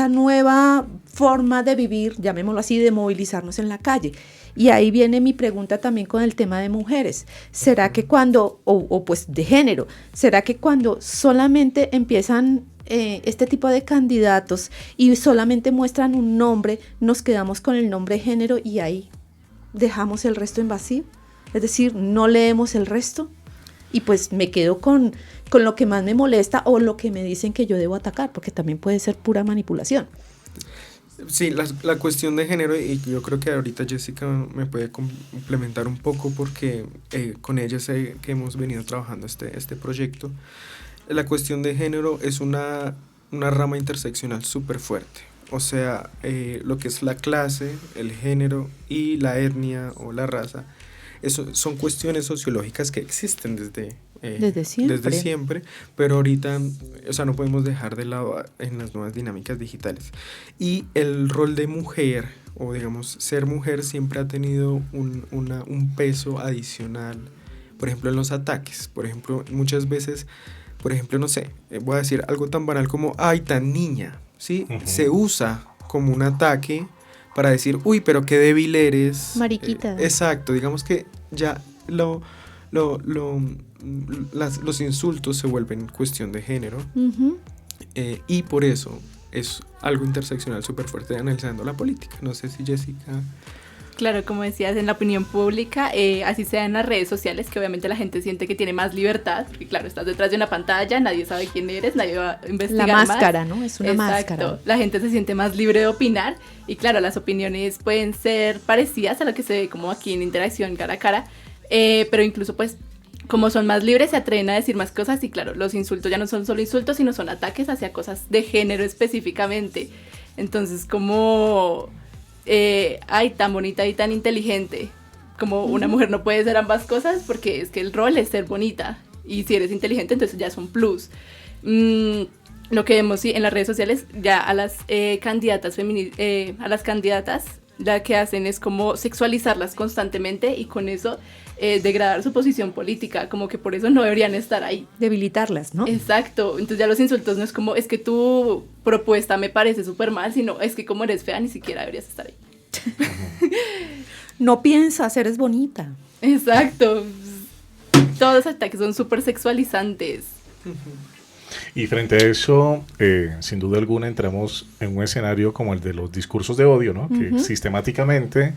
nueva forma de vivir, llamémoslo así, de movilizarnos en la calle. Y ahí viene mi pregunta también con el tema de mujeres. ¿Será que cuando, o pues de género, será que cuando solamente empiezan este tipo de candidatos y solamente muestran un nombre, nos quedamos con el nombre género y ahí dejamos el resto en vacío? Es decir, no leemos el resto y pues me quedo con lo que más me molesta o lo que me dicen que yo debo atacar, porque también puede ser pura manipulación. Sí, la cuestión de género, y yo creo que ahorita Jessica me puede complementar un poco porque con ella sé que hemos venido trabajando este proyecto. La cuestión de género es una rama interseccional súper fuerte. O sea, lo que es la clase, el género y la etnia o la raza, eso son cuestiones sociológicas que existen desde siempre, pero ahorita, o sea, no podemos dejar de lado en las nuevas dinámicas digitales. Y el rol de mujer, o digamos, ser mujer siempre ha tenido un peso adicional, por ejemplo, en los ataques. Por ejemplo, muchas veces, por ejemplo, no sé, voy a decir algo tan banal como, ay, tan niña, ¿sí? Se usa como un ataque para decir, uy, pero qué débil eres. Mariquita. Exacto, digamos que ya los insultos se vuelven cuestión de género. Y por eso es algo interseccional súper fuerte analizando la política. No sé si Jessica... Claro, como decías, en la opinión pública, así sea en las redes sociales, que obviamente la gente siente que tiene más libertad, porque claro, estás detrás de una pantalla, nadie sabe quién eres, nadie va a investigar La más. máscara, ¿no? Es una máscara. Exacto, la gente se siente más libre de opinar, y claro, las opiniones pueden ser parecidas a lo que se ve como aquí en interacción cara a cara, pero incluso pues, como son más libres, se atreven a decir más cosas, y claro, los insultos ya no son solo insultos, sino son ataques hacia cosas de género específicamente. Entonces, como... ay, tan bonita y tan inteligente. Como una mujer no puede ser ambas cosas, porque es que el rol es ser bonita, y si eres inteligente entonces ya es un plus. Lo que vemos sí, en las redes sociales, ya a las candidatas lo que hacen es como sexualizarlas constantemente, y con eso degradar su posición política, como que por eso no deberían estar ahí. Debilitarlas, ¿no? Exacto, entonces ya los insultos no es como, es que tu propuesta me parece súper mal, sino es que como eres fea ni siquiera deberías estar ahí. No piensas, eres bonita. Exacto, todos los ataques son súper sexualizantes. Y frente a eso, sin duda alguna, entramos en un escenario como el de los discursos de odio, ¿no? Que sistemáticamente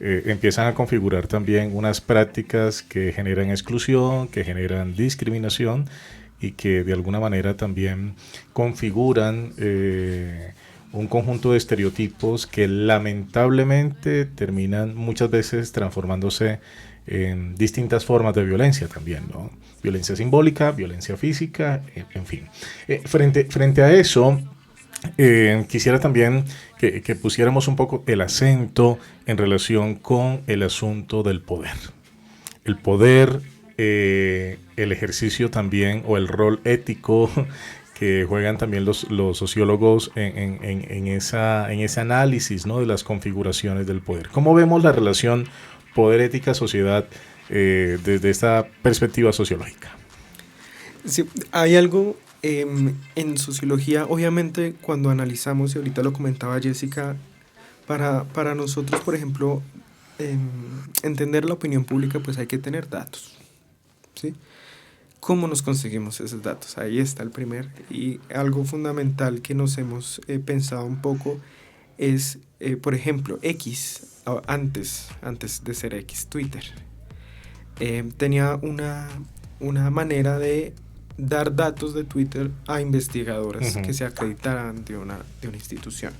empiezan a configurar también unas prácticas que generan exclusión, que generan discriminación y que de alguna manera también configuran un conjunto de estereotipos que lamentablemente terminan muchas veces transformándose en distintas formas de violencia también, ¿no? Violencia simbólica, violencia física, en fin. Frente a eso, quisiera también que pusiéramos un poco el acento en relación con el asunto del poder. El poder, el ejercicio también, o el rol ético que juegan también los sociólogos en ese análisis, ¿no?, de las configuraciones del poder. ¿Cómo vemos la relación poder, ética, sociedad desde esta perspectiva sociológica? Sí, hay algo en sociología, obviamente, cuando analizamos, y ahorita lo comentaba Jessica, para nosotros, por ejemplo, entender la opinión pública, pues hay que tener datos, ¿sí? ¿Cómo nos conseguimos esos datos? Ahí está el primer, y algo fundamental que nos hemos pensado un poco es, por ejemplo, X, antes de ser X, Twitter, tenía una manera de dar datos de Twitter a investigadores que se acreditaran de una institución.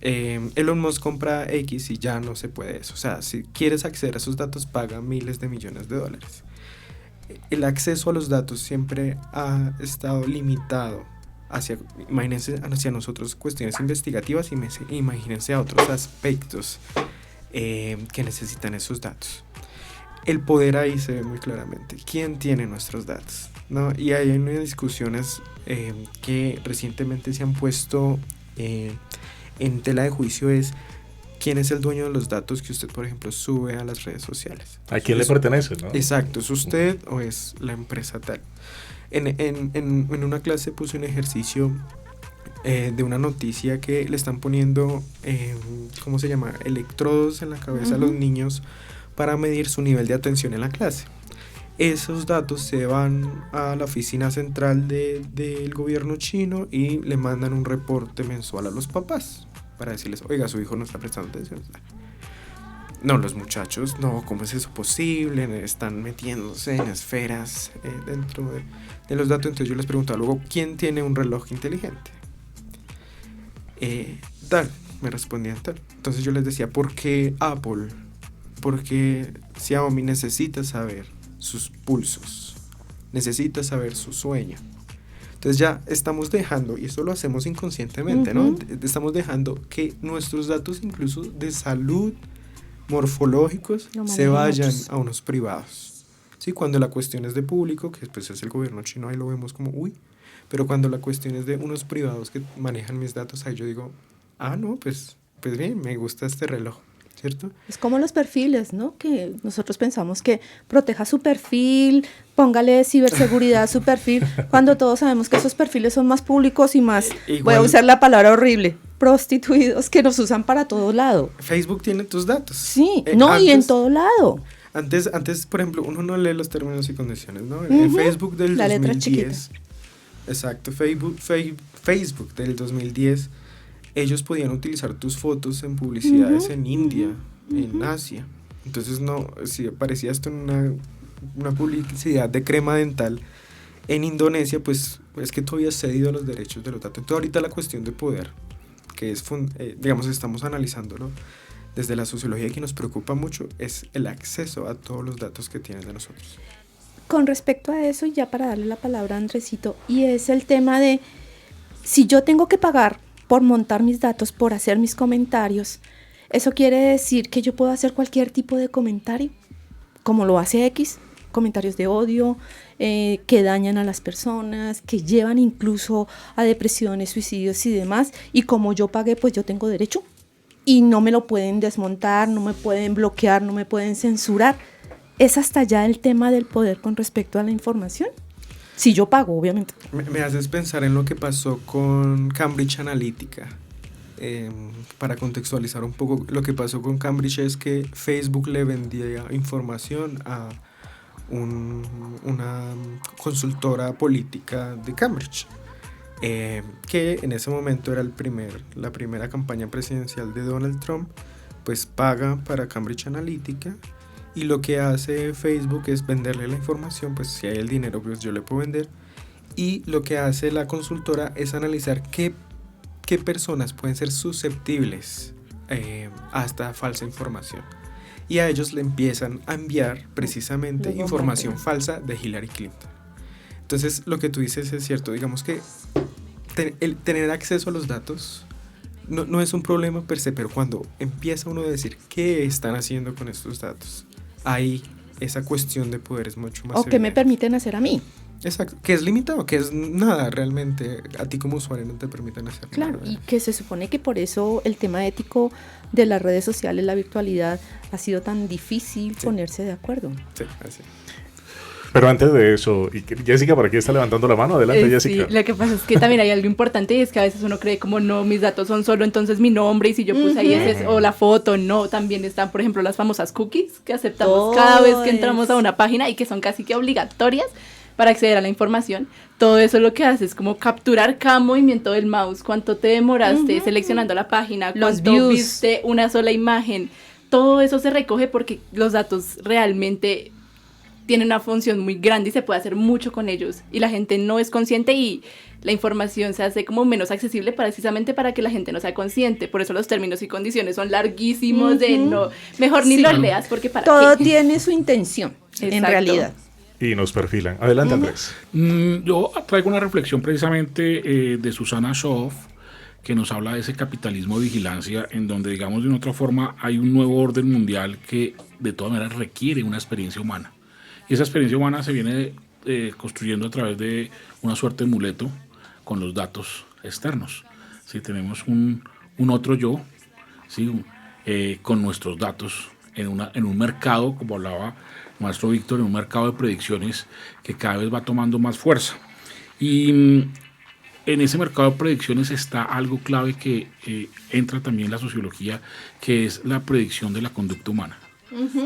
Elon Musk compra X y ya no se puede eso. O sea, si quieres acceder a esos datos, paga miles de millones de dólares. El acceso a los datos siempre ha estado limitado imagínense hacia nosotros cuestiones investigativas y imagínense a otros aspectos que necesitan esos datos. El poder ahí se ve muy claramente. ¿Quién tiene nuestros datos? ¿No? Y hay unas discusiones que recientemente se han puesto en tela de juicio es quién es el dueño de los datos que usted, por ejemplo, sube a las redes sociales. ¿A quién le pertenece, no? Exacto, ¿es usted o es la empresa tal? En una clase puse un ejercicio de una noticia que le están poniendo, ¿cómo se llama? Electrodos en la cabeza a los niños para medir su nivel de atención en la clase. Esos datos se van a la oficina central del gobierno chino y le mandan un reporte mensual a los papás para decirles, oiga, su hijo no está prestando atención. No, los muchachos, no, ¿cómo es eso posible? Están metiéndose en esferas dentro de los datos. Entonces yo les preguntaba luego, ¿quién tiene un reloj inteligente? Tal, me respondían tal. Entonces yo les decía, ¿por qué Apple? Porque Xiaomi necesita saber sus pulsos, necesita saber su sueño. Entonces ya estamos dejando, y esto lo hacemos inconscientemente, ¿no? Estamos dejando que nuestros datos incluso de salud, morfológicos, se vayan a unos privados. ¿Sí? Cuando la cuestión es de público, que después es el gobierno chino, ahí lo vemos como, uy, pero cuando la cuestión es de unos privados que manejan mis datos, ahí yo digo, no, pues bien, me gusta este reloj, ¿cierto? Es como los perfiles, ¿no? Que nosotros pensamos que proteja su perfil, póngale ciberseguridad a su perfil, cuando todos sabemos que esos perfiles son más públicos y más, voy a usar la palabra horrible, prostituidos que nos usan para todo lado. Facebook tiene tus datos. Sí, y en todo lado. Antes, por ejemplo, uno no lee los términos y condiciones, ¿no? En Facebook del 2010, exacto, Facebook del 2010, ellos podían utilizar tus fotos en publicidades en India, en Asia. Entonces, si aparecía esto en una publicidad de crema dental en Indonesia, pues es que tú habías cedido los derechos de los datos. Entonces, ahorita la cuestión de poder, que es, digamos, estamos analizándolo desde la sociología y que nos preocupa mucho, es el acceso a todos los datos que tienen de nosotros. Con respecto a eso, ya para darle la palabra a Andresito, y es el tema de, si yo tengo que pagar por montar mis datos, por hacer mis comentarios, ¿eso quiere decir que yo puedo hacer cualquier tipo de comentario? Como lo hace X, comentarios de odio, que dañan a las personas, que llevan incluso a depresiones, suicidios y demás, y como yo pagué, pues yo tengo derecho, y no me lo pueden desmontar, no me pueden bloquear, no me pueden censurar. ¿Es hasta allá el tema del poder con respecto a la información? Si yo pago, obviamente. Me haces pensar en lo que pasó con Cambridge Analytica. Para contextualizar un poco, lo que pasó con Cambridge es que Facebook le vendía información a una consultora política de Cambridge, que en ese momento era la primera campaña presidencial de Donald Trump, pues paga para Cambridge Analytica. Y lo que hace Facebook es venderle la información, pues si hay el dinero, pues yo le puedo vender. Y lo que hace la consultora es analizar qué personas pueden ser susceptibles a esta falsa información. Y a ellos le empiezan a enviar precisamente información falsa de Hillary Clinton. Entonces, lo que tú dices es cierto. Digamos que el tener acceso a los datos no es un problema per se, pero cuando empieza uno a decir qué están haciendo con estos datos, ahí esa cuestión de poder es mucho más o que me permiten hacer a mí. Exacto, que es limitado, que es nada realmente, a ti como usuario no te permiten hacer claro, nada. Y que se supone que por eso el tema ético de las redes sociales, la virtualidad, ha sido tan difícil ponerse de acuerdo. Sí, así. Pero antes de eso, y Jessica por aquí está levantando la mano, adelante Jessica. Sí, lo que pasa es que también hay algo importante y es que a veces uno cree como no, mis datos son solo entonces mi nombre y si yo puse ahí ese o la foto, no, también están por ejemplo las famosas cookies que aceptamos cada vez que entramos a una página y que son casi que obligatorias para acceder a la información. Todo eso lo que hace es como capturar cada movimiento del mouse, cuánto te demoraste seleccionando la página, cuánto viste una sola imagen, todo eso se recoge porque los datos realmente tienen una función muy grande y se puede hacer mucho con ellos. Y la gente no es consciente y la información se hace como menos accesible precisamente para que la gente no sea consciente. Por eso los términos y condiciones son larguísimos de no, mejor ni los leas porque para todo qué. tiene su intención, en Exacto. realidad. Y nos perfilan. Adelante, Andrés. Yo traigo una reflexión precisamente de Susana Schoff, que nos habla de ese capitalismo de vigilancia, en donde, digamos, de una otra forma, hay un nuevo orden mundial que de todas maneras requiere una experiencia humana. Y esa experiencia humana se viene construyendo a través de una suerte de muleto con los datos externos. ¿Sí? Tenemos un otro yo, ¿sí? Con nuestros datos en un mercado, como hablaba maestro Víctor, en un mercado de predicciones que cada vez va tomando más fuerza. Y en ese mercado de predicciones está algo clave que entra también la sociología, que es la predicción de la conducta humana.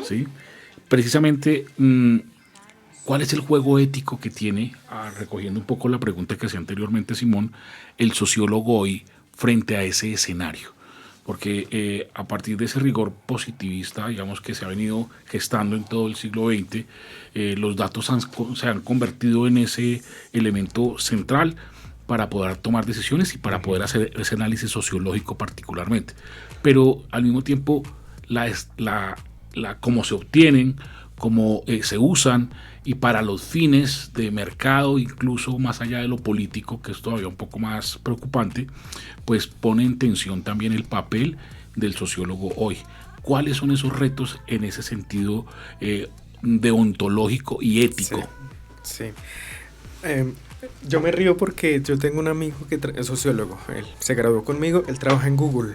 ¿Sí? Precisamente, ¿cuál es el juego ético que tiene, recogiendo un poco la pregunta que hacía anteriormente Simón, el sociólogo hoy frente a ese escenario? Porque a partir de ese rigor positivista, digamos, que se ha venido gestando en todo el siglo XX, los datos se han convertido en ese elemento central para poder tomar decisiones y para poder hacer ese análisis sociológico particularmente. Pero al mismo tiempo, cómo se obtienen, cómo se usan, y para los fines de mercado, incluso más allá de lo político, que es todavía un poco más preocupante, pues pone en tensión también el papel del sociólogo hoy. ¿Cuáles son esos retos en ese sentido deontológico y ético? Sí. Yo me río porque yo tengo un amigo que es sociólogo. Él se graduó conmigo, él trabaja en Google.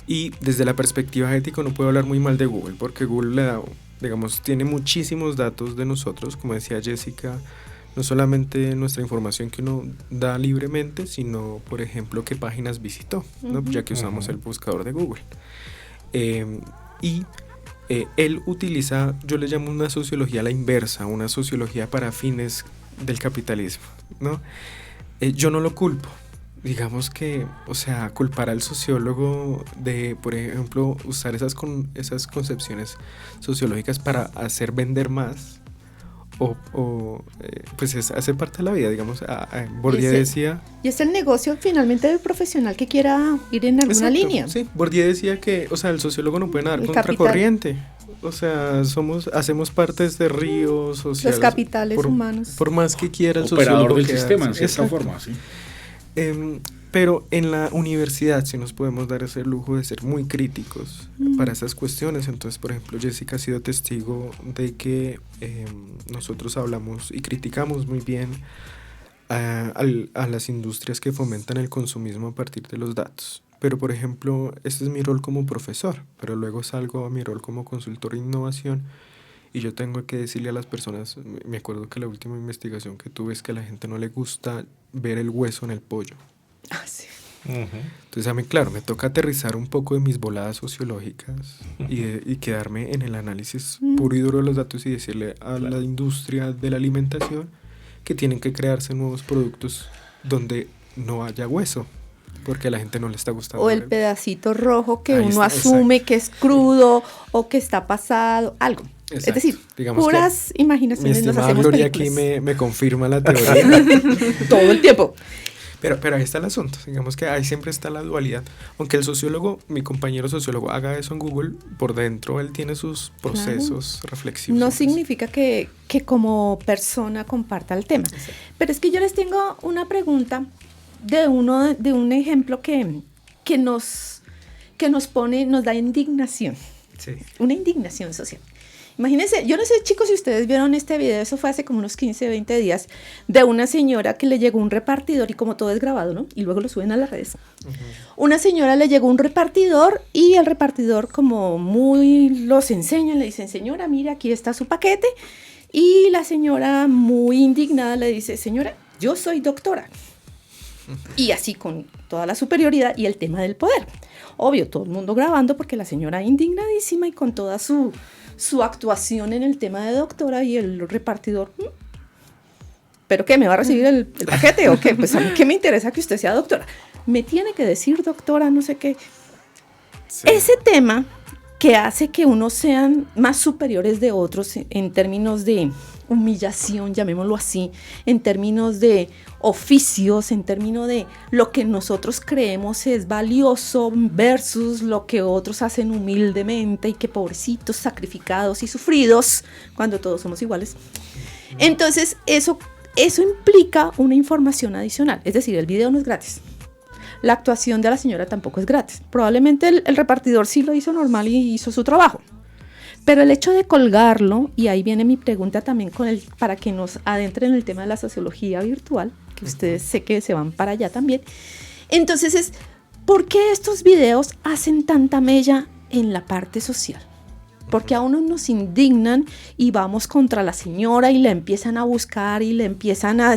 Y desde la perspectiva ética no puedo hablar muy mal de Google, porque Google le da, digamos, tiene muchísimos datos de nosotros, como decía Jessica, no solamente nuestra información que uno da libremente, sino, por ejemplo, qué páginas visitó, ¿no? Ya que usamos el buscador de Google. Él utiliza, yo le llamo una sociología a la inversa, una sociología para fines del capitalismo, ¿no? Yo no lo culpo. Digamos que, o sea, culpar al sociólogo de, por ejemplo, usar esas concepciones sociológicas para hacer vender más, pues hace parte de la vida, digamos. Bourdieu decía... Y es el negocio finalmente del profesional que quiera ir en alguna línea. Sí, Bourdieu decía que, o sea, el sociólogo no puede nadar contracorriente. O sea, hacemos parte de este río social. Los capitales humanos. Por más que quiera el operador sociólogo del sistema, en cierta exacto. forma, sí. Pero en la universidad sí nos podemos dar ese lujo de ser muy críticos para esas cuestiones. Entonces, por ejemplo, Jessica ha sido testigo de que nosotros hablamos y criticamos muy bien a las industrias que fomentan el consumismo a partir de los datos. Pero, por ejemplo, este es mi rol como profesor, pero luego salgo a mi rol como consultor de innovación y yo tengo que decirle a las personas, me acuerdo que la última investigación que tuve es que a la gente no le gusta ver el hueso en el pollo. Ah, sí. Entonces, a mí, claro, me toca aterrizar un poco de mis voladas sociológicas y quedarme en el análisis puro y duro de los datos y decirle a la industria de la alimentación que tienen que crearse nuevos productos donde no haya hueso, porque a la gente no le está gustando. O el pedacito rojo que Ahí uno está, asume que es crudo o que está pasado, algo. Exacto. Es decir, digamos puras mi imaginaciones nos estimada hacemos Gloria películas. aquí me confirma la teoría. Todo el tiempo. Pero ahí está el asunto, digamos que ahí siempre está la dualidad. Aunque el sociólogo, mi compañero sociólogo, haga eso en Google, por dentro él tiene sus procesos reflexivos. No significa que como persona comparta el tema. Exacto. Pero es que yo les tengo una pregunta de un ejemplo que nos pone, nos da indignación. Sí. Una indignación social. Imagínense, yo no sé, chicos, si ustedes vieron este video, eso fue hace como unos 15, 20 días, de una señora que le llegó un repartidor, y como todo es grabado, ¿no? Y luego lo suben a las redes. Una señora le llegó un repartidor, y el repartidor, como muy los enseña, le dicen, señora, mire, aquí está su paquete, y la señora, muy indignada, le dice, señora, yo soy doctora. Y así con toda la superioridad y el tema del poder. Obvio, todo el mundo grabando porque la señora indignadísima y con toda su actuación en el tema de doctora y el repartidor. ¿Pero qué? ¿Me va a recibir el paquete o qué? Pues a mí qué me interesa que usted sea doctora. Me tiene que decir doctora, no sé qué. Sí. Ese tema que hace que unos sean más superiores de otros en términos de humillación, llamémoslo así, en términos de oficios, en términos de lo que nosotros creemos es valioso versus lo que otros hacen humildemente y que pobrecitos, sacrificados y sufridos, cuando todos somos iguales. Entonces, eso implica una información adicional, es decir, el video no es gratis. La actuación de la señora tampoco es gratis. Probablemente el repartidor sí lo hizo normal y hizo su trabajo. Pero el hecho de colgarlo, y ahí viene mi pregunta también para que nos adentren en el tema de la sociología virtual, que ustedes sé que se van para allá también. Entonces es, ¿por qué estos videos hacen tanta mella en la parte social? Porque a uno nos indignan y vamos contra la señora y la empiezan a buscar y le empiezan a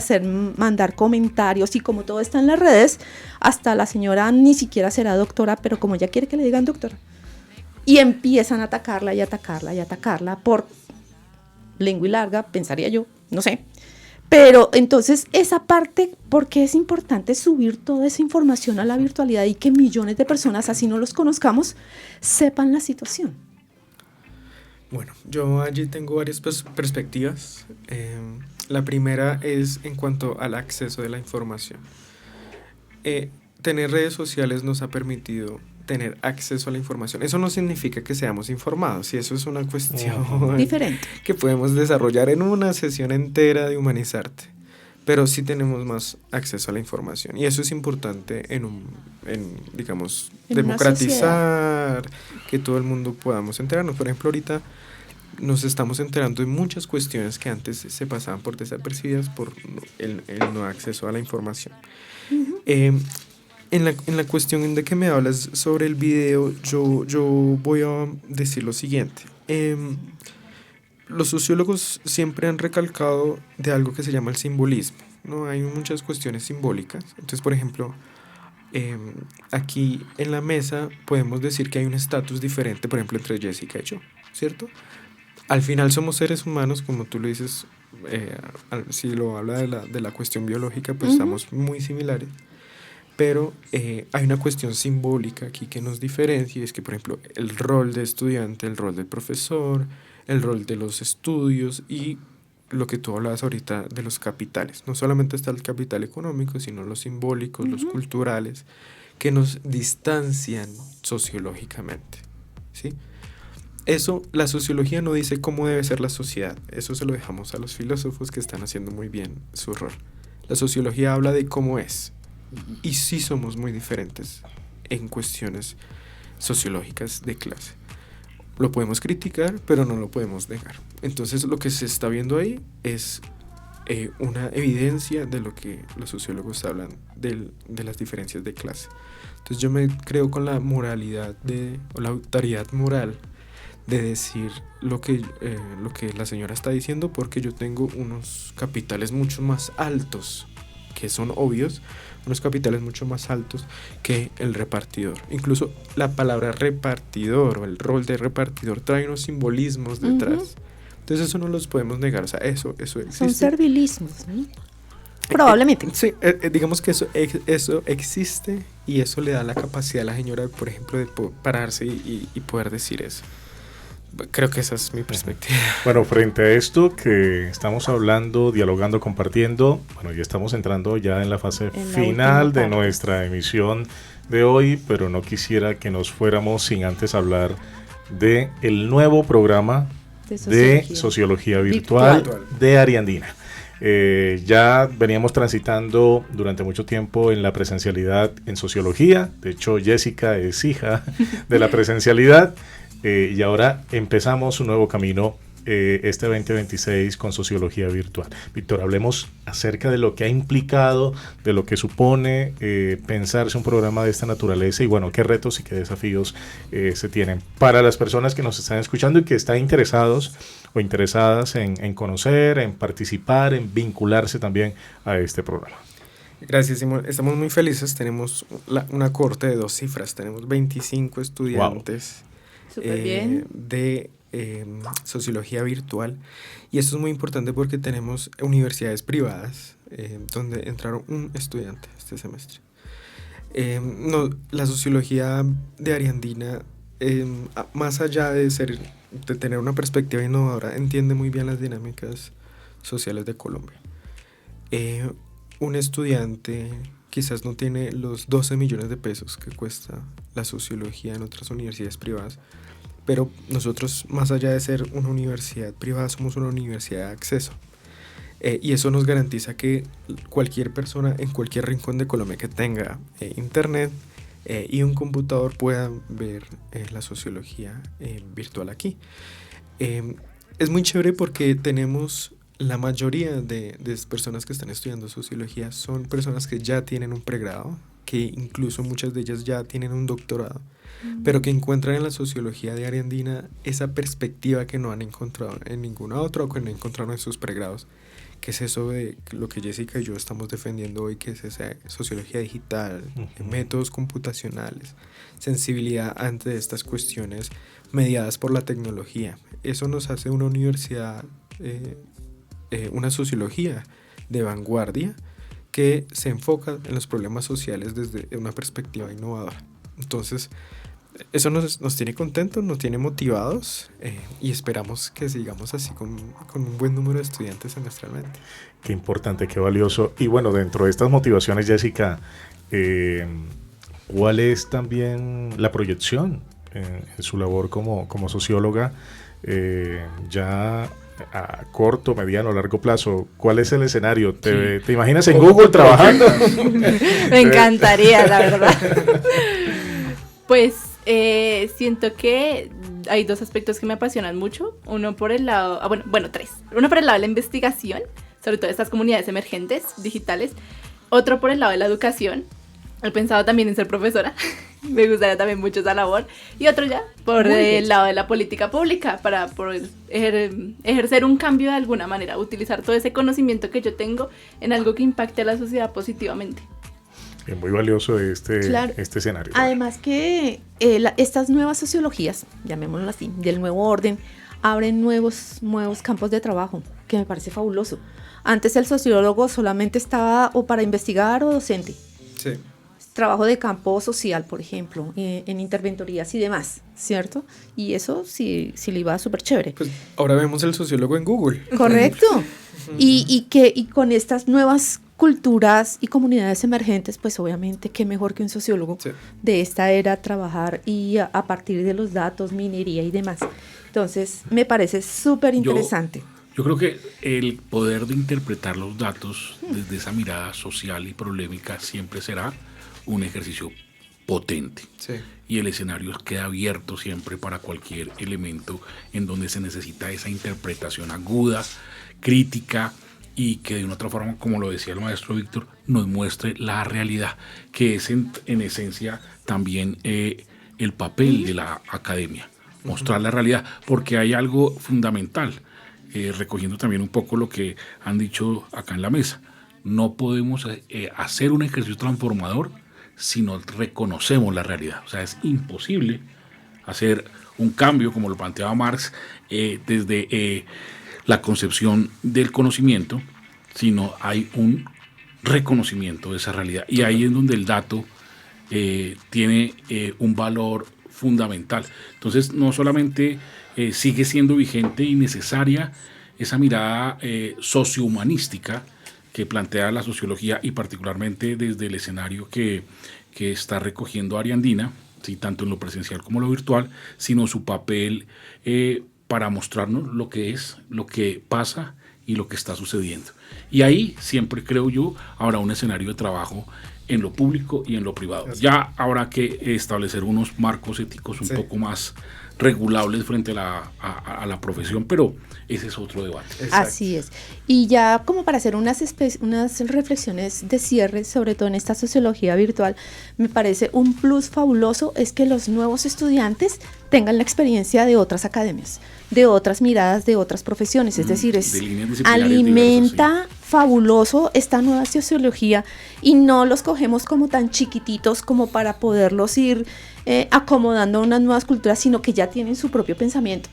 mandar comentarios, y como todo está en las redes, hasta la señora ni siquiera será doctora, pero como ya quiere que le digan doctora, y empiezan a atacarla y atacarla y atacarla por lengua y larga, pensaría yo, no sé. Pero entonces esa parte, ¿por qué es importante subir toda esa información a la virtualidad y que millones de personas, así no los conozcamos, sepan la situación? Bueno, yo allí tengo varias perspectivas. La primera es en cuanto al acceso de la información. Tener redes sociales nos ha permitido tener acceso a la información. Eso no significa que seamos informados, y eso es una cuestión diferente que podemos desarrollar en una sesión entera de Humanizarte, pero sí tenemos más acceso a la información, y eso es importante en digamos, en democratizar, que todo el mundo podamos enterarnos. Por ejemplo, ahorita nos estamos enterando de muchas cuestiones que antes se pasaban por desapercibidas por el no acceso a la información. Uh-huh. En la cuestión de que me hablas sobre el video, yo voy a decir lo siguiente. Los sociólogos siempre han recalcado de algo que se llama el simbolismo, ¿no? Hay muchas cuestiones simbólicas. Entonces, por ejemplo, aquí en la mesa podemos decir que hay un estatus diferente, por ejemplo, entre Jessica y yo, ¿cierto? Al final somos seres humanos, como tú lo dices, si lo habla de la cuestión biológica, pues estamos muy similares. Pero hay una cuestión simbólica aquí que nos diferencia, y es que, por ejemplo, el rol de estudiante, el rol del profesor, el rol de los estudios y lo que tú hablabas ahorita de los capitales. No solamente está el capital económico, sino los simbólicos, los culturales, que nos distancian sociológicamente, ¿sí? Eso, la sociología no dice cómo debe ser la sociedad. Eso se lo dejamos a los filósofos, que están haciendo muy bien su rol. La sociología habla de cómo es. Y sí somos muy diferentes en cuestiones sociológicas de clase. Lo podemos criticar, pero no lo podemos negar. Entonces, lo que se está viendo ahí es una evidencia de lo que los sociólogos hablan de las diferencias de clase. Entonces, yo me creo con la moralidad o la autoridad moral de decir lo que la señora está diciendo, porque yo tengo unos capitales mucho más altos, que son obvios, unos capitales mucho más altos que el repartidor. Incluso la palabra repartidor o el rol de repartidor trae unos simbolismos detrás. Entonces eso no los podemos negar, o sea, eso existe. Son servilismos, ¿no? Probablemente. Sí, digamos que eso existe, y eso le da la capacidad a la señora, por ejemplo, de pararse y poder decir eso. Creo que esa es mi perspectiva. Bueno, frente a esto que estamos hablando, dialogando, compartiendo, bueno, ya estamos entrando ya en la fase final de nuestra emisión de hoy, pero no quisiera que nos fuéramos sin antes hablar de el nuevo programa de sociología virtual de Ariandina. Ya veníamos transitando durante mucho tiempo en la presencialidad en sociología. De hecho, Jessica es hija de la presencialidad. Y ahora empezamos un nuevo camino este 2026 con sociología virtual. Víctor, hablemos acerca de lo que ha implicado, de lo que supone pensarse un programa de esta naturaleza, y bueno, qué retos y qué desafíos se tienen para las personas que nos están escuchando y que están interesados o interesadas en conocer, en participar, en vincularse también a este programa. Gracias, Simón. Estamos muy felices. Tenemos una cohorte de 2 cifras. Tenemos 25 estudiantes. Wow. De sociología virtual, y esto es muy importante porque tenemos universidades privadas donde entraron un estudiante este semestre. La sociología de Ariandina más allá de tener una perspectiva innovadora, entiende muy bien las dinámicas sociales de Colombia. Un estudiante quizás no tiene los 12 millones de pesos que cuesta la sociología en otras universidades privadas, pero nosotros, más allá de ser una universidad privada, somos una universidad de acceso. Y eso nos garantiza que cualquier persona en cualquier rincón de Colombia que tenga internet y un computador pueda ver la sociología virtual aquí. Es muy chévere porque tenemos la mayoría de personas que están estudiando sociología son personas que ya tienen un pregrado, que incluso muchas de ellas ya tienen un doctorado, pero que encuentran en la sociología de Ariandina esa perspectiva que no han encontrado en ninguna otra o que no encontraron en sus pregrados, que es eso de lo que Jessica y yo estamos defendiendo hoy, que es esa sociología digital, métodos computacionales, sensibilidad ante estas cuestiones mediadas por la tecnología. Eso nos hace una universidad, una sociología de vanguardia que se enfoca en los problemas sociales desde una perspectiva innovadora. Entonces, eso nos tiene contentos, nos tiene motivados y esperamos que sigamos así con un buen número de estudiantes semestralmente. Qué importante, qué valioso. Y bueno, dentro de estas motivaciones, Jessica, ¿cuál es también la proyección en su labor como socióloga ya a corto, mediano, largo plazo? ¿Cuál es el escenario? ¿Te imaginas en Google trabajando? Me encantaría, la verdad. Pues siento que hay dos aspectos que me apasionan mucho. Uno por el lado, tres. Uno por el lado de la investigación, sobre todo estas comunidades emergentes, digitales. Otro por el lado de la educación. He pensado también en ser profesora. Me gustaría también mucho esa labor. Y otro ya por el lado de la política pública, para poder ejercer un cambio de alguna manera, utilizar todo ese conocimiento que yo tengo en algo que impacte a la sociedad positivamente. Es muy valioso este escenario. Además que estas nuevas sociologías, llamémoslo así, del nuevo orden, abren nuevos campos de trabajo, que me parece fabuloso. Antes el sociólogo solamente estaba o para investigar o docente. Sí. Trabajo de campo social, por ejemplo, en interventorías y demás, ¿cierto? Y eso sí le iba súper chévere. Pues ahora vemos el sociólogo en Google. Correcto. y con estas nuevas culturas y comunidades emergentes, pues obviamente qué mejor que un sociólogo de esta era trabajar y a partir de los datos, minería y demás. Entonces, me parece súper interesante. Yo creo que el poder de interpretar los datos desde esa mirada social y problemática siempre será un ejercicio potente. Sí. Y el escenario queda abierto siempre para cualquier elemento en donde se necesita esa interpretación aguda, crítica, y que de una otra forma, como lo decía el maestro Víctor, nos muestre la realidad, que es en esencia también el papel de la academia, mostrar la realidad, porque hay algo fundamental, recogiendo también un poco lo que han dicho acá en la mesa. No podemos hacer un ejercicio transformador si no reconocemos la realidad. O sea, es imposible hacer un cambio, como lo planteaba Marx, desde la concepción del conocimiento, sino hay un reconocimiento de esa realidad. Y ahí es donde el dato tiene un valor fundamental. Entonces, no solamente sigue siendo vigente y necesaria esa mirada sociohumanística que plantea la sociología, y particularmente desde el escenario que está recogiendo Ariandina, ¿sí? Tanto en lo presencial como lo virtual, sino su papel para mostrarnos lo que es, lo que pasa y lo que está sucediendo. Y ahí siempre, creo yo, habrá un escenario de trabajo en lo público y en lo privado. Ya habrá que establecer unos marcos éticos un poco más regulables frente a la profesión, pero ese es otro debate. Exacto. Así es. Y ya como para hacer unas reflexiones de cierre, sobre todo en esta sociología virtual, me parece un plus fabuloso es que los nuevos estudiantes tengan la experiencia de otras academias, de otras miradas, de otras profesiones, es decir, alimenta diversas, fabuloso esta nueva sociología y no los cogemos como tan chiquititos como para poderlos ir acomodando a unas nuevas culturas, sino que ya tienen su propio pensamiento.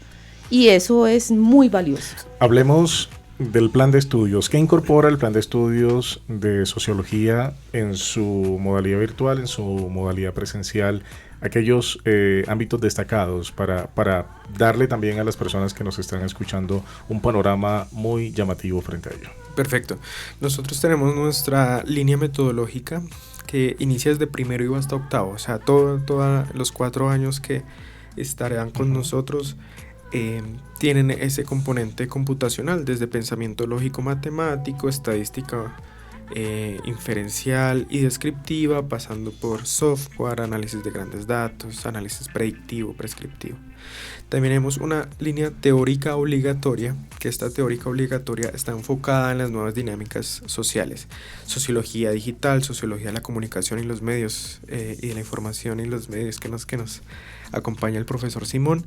Y eso es muy valioso. Hablemos del plan de estudios. ¿Qué incorpora el plan de estudios de sociología en su modalidad virtual, en su modalidad presencial aquellos ámbitos destacados para darle también a las personas que nos están escuchando un panorama muy llamativo frente a ello. Perfecto. Nosotros tenemos nuestra línea metodológica que inicia desde primero y va hasta octavo, o sea, todos los 4 años que estarán con nosotros tienen ese componente computacional, desde pensamiento lógico matemático, estadística inferencial y descriptiva, pasando por software, análisis de grandes datos, análisis predictivo, prescriptivo. También tenemos una línea teórica obligatoria, que esta teórica obligatoria está enfocada en las nuevas dinámicas sociales, sociología digital, sociología de la comunicación y los medios y de la información y los medios que nos acompaña el profesor Simón.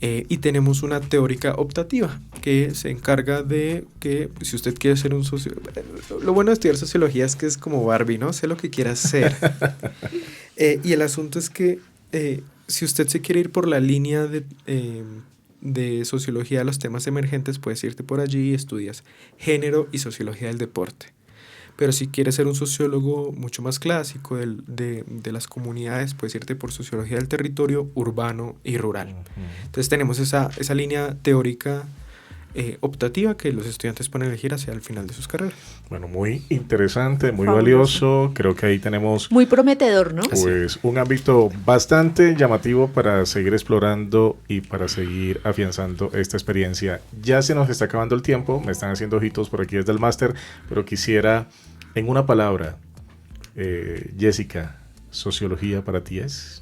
Y tenemos una teórica optativa que se encarga de que si usted quiere ser un sociólogo, lo bueno de estudiar sociología es que es como Barbie, ¿no? Sé lo que quiera hacer. Y el asunto es que si usted se quiere ir por la línea de sociología de los temas emergentes, puedes irte por allí y estudias género y sociología del deporte. Pero si quieres ser un sociólogo mucho más clásico de las comunidades, puedes irte por sociología del territorio urbano y rural. Entonces tenemos esa línea teórica optativa que los estudiantes pueden elegir hacia el final de sus carreras. Bueno, muy interesante, muy valioso. Creo que ahí tenemos muy prometedor, ¿no? Pues un ámbito bastante llamativo para seguir explorando y para seguir afianzando esta experiencia. Ya se nos está acabando el tiempo, me están haciendo ojitos por aquí desde el máster, pero quisiera, en una palabra, Jessica, ¿sociología para ti es?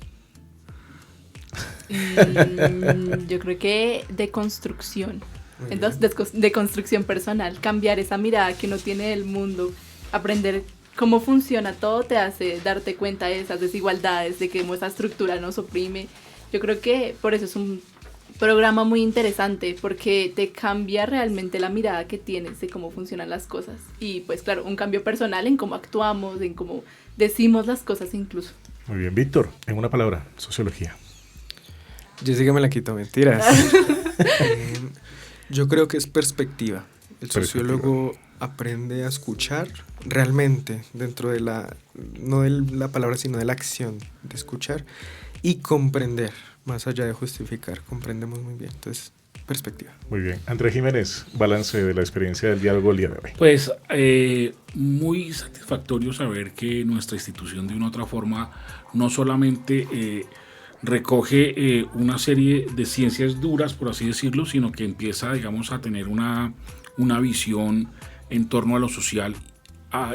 Yo creo que de construcción. Entonces, de construcción personal, cambiar esa mirada que uno tiene del mundo, aprender cómo funciona todo te hace darte cuenta de esas desigualdades, de que esa estructura nos oprime. Yo creo que por eso es un programa muy interesante, porque te cambia realmente la mirada que tienes de cómo funcionan las cosas. Y pues claro, un cambio personal en cómo actuamos, en cómo decimos las cosas incluso. Muy bien, Víctor, en una palabra, sociología. Jessica me la quito, mentiras. Yo creo que es perspectiva. El sociólogo aprende a escuchar realmente dentro de no de la palabra, sino de la acción de escuchar y comprender, más allá de justificar. Comprendemos muy bien. Entonces, perspectiva. Muy bien. Andrés Jiménez, balance de la experiencia del diálogo el día de hoy. Pues muy satisfactorio saber que nuestra institución de una u otra forma no solamente recoge una serie de ciencias duras, por así decirlo, sino que empieza, digamos, a tener una visión en torno a lo social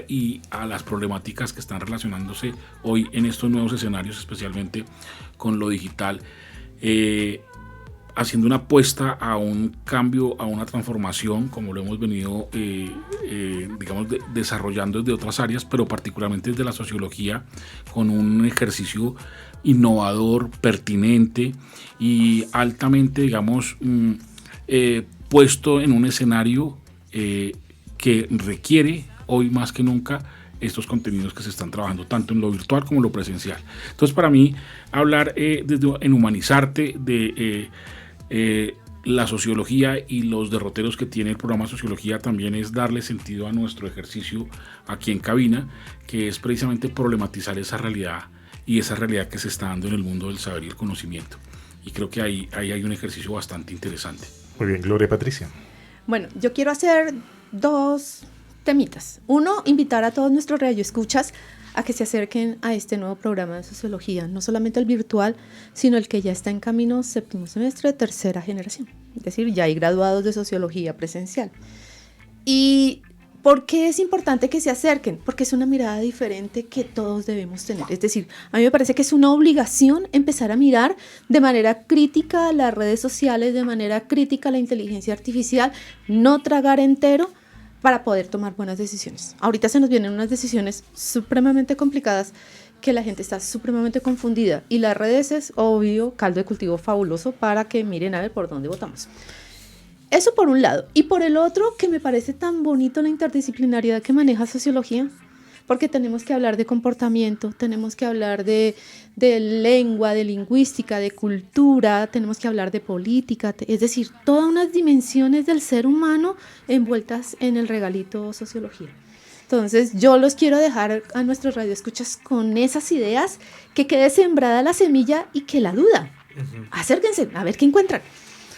y a las problemáticas que están relacionándose hoy en estos nuevos escenarios, especialmente con lo digital, haciendo una apuesta a un cambio, a una transformación, como lo hemos venido digamos, desarrollando desde otras áreas, pero particularmente desde la sociología, con un ejercicio innovador, pertinente y altamente, digamos, puesto en un escenario que requiere hoy más que nunca estos contenidos que se están trabajando tanto en lo virtual como en lo presencial. Entonces, para mí, hablar en Humanizarte de la sociología y los derroteros que tiene el programa Sociología también es darle sentido a nuestro ejercicio aquí en cabina, que es precisamente problematizar esa realidad y esa realidad que se está dando en el mundo del saber y el conocimiento. Y creo que ahí hay un ejercicio bastante interesante. Muy bien, Gloria Patricia. Bueno, yo quiero hacer 2 temitas. Uno, invitar a todos nuestros radioescuchas a que se acerquen a este nuevo programa de sociología, no solamente el virtual, sino el que ya está en camino 7º semestre de 3ª generación. Es decir, ya hay graduados de sociología presencial. ¿Y por qué es importante que se acerquen? Porque es una mirada diferente que todos debemos tener. Es decir, a mí me parece que es una obligación empezar a mirar de manera crítica las redes sociales, de manera crítica la inteligencia artificial, no tragar entero, para poder tomar buenas decisiones. Ahorita se nos vienen unas decisiones supremamente complicadas que la gente está supremamente confundida y las redes es obvio caldo de cultivo fabuloso para que miren a ver por dónde votamos. Eso por un lado. Y por el otro, que me parece tan bonito la interdisciplinariedad que maneja sociología, porque tenemos que hablar de comportamiento, tenemos que hablar de lengua, de lingüística, de cultura, tenemos que hablar de política, es decir, todas unas dimensiones del ser humano envueltas en el regalito sociología. Entonces, yo los quiero dejar a nuestros radioescuchas con esas ideas, que quede sembrada la semilla y que la duda. Acérquense, a ver qué encuentran.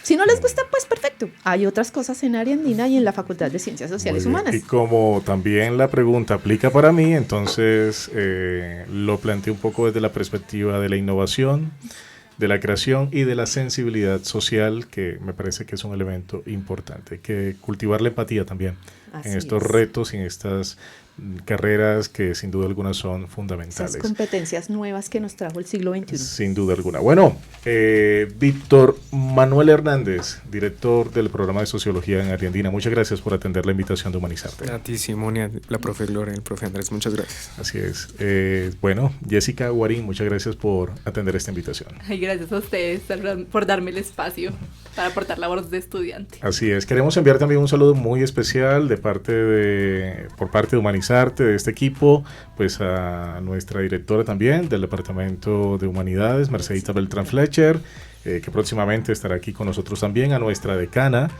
Si no les gusta, pues perfecto. Hay otras cosas en Ariandina y en la Facultad de Ciencias Sociales Muy bien. Humanas. Y como también la pregunta aplica para mí, entonces lo planteé un poco desde la perspectiva de la innovación, de la creación y de la sensibilidad social, que me parece que es un elemento importante. Hay que cultivar la empatía también Así en estos es. retos y en estas carreras que sin duda alguna son Esas fundamentales. competencias nuevas que nos trajo el siglo XXI. Sin duda alguna. Bueno, Víctor Manuel Hernández, director del programa de Sociología en Ariandina, muchas gracias por atender la invitación de Humanizarte. A ti, Simonia, la profe Gloria, el profe Andrés, muchas gracias. Así es. Bueno, Jessica Guarín, muchas gracias por atender esta invitación. Ay, gracias a ustedes por darme el espacio para aportar la voz de estudiante. Así es. Queremos enviar también un saludo muy especial por parte de Humanizarte, de este equipo, pues a nuestra directora también del Departamento de Humanidades, Mercedita Beltrán Fletcher, que próximamente estará aquí con nosotros también, a nuestra decana,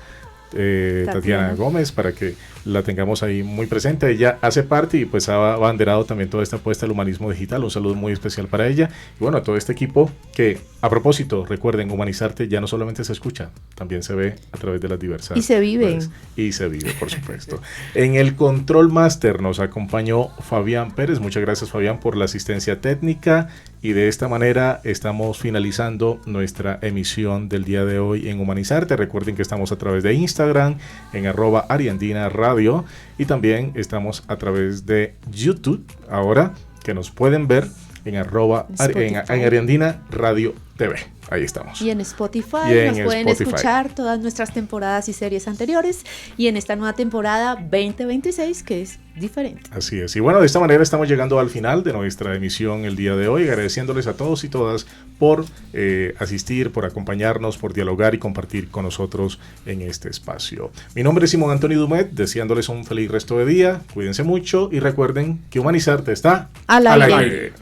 Tatiana Gómez, para que la tengamos ahí muy presente. Ella hace parte y pues ha abanderado también toda esta apuesta al humanismo digital. Un saludo muy especial para ella y bueno, a todo este equipo que, a propósito, recuerden, Humanizarte ya no solamente se escucha, también se ve a través de las diversas Y se vive. redes. Y se vive, por supuesto. En el Control Master nos acompañó Fabián Pérez. Muchas gracias, Fabián, por la asistencia técnica. Y de esta manera estamos finalizando nuestra emisión del día de hoy en Humanizarte. Recuerden que estamos a través de Instagram, en @Ariandina Radio, y también estamos a través de YouTube, ahora que nos pueden ver en en Ariandina Radio TV. Ahí estamos. Y en Spotify Y en nos pueden Spotify. escuchar todas nuestras temporadas y series anteriores, y en esta nueva temporada 2026, que es diferente. Así es. Y bueno, de esta manera estamos llegando al final de nuestra emisión el día de hoy, agradeciéndoles a todos y todas por asistir, por acompañarnos, por dialogar y compartir con nosotros en este espacio. Mi nombre es Simón Antonio Dumet, deseándoles un feliz resto de día, cuídense mucho y recuerden que Humanizarte está Al aire.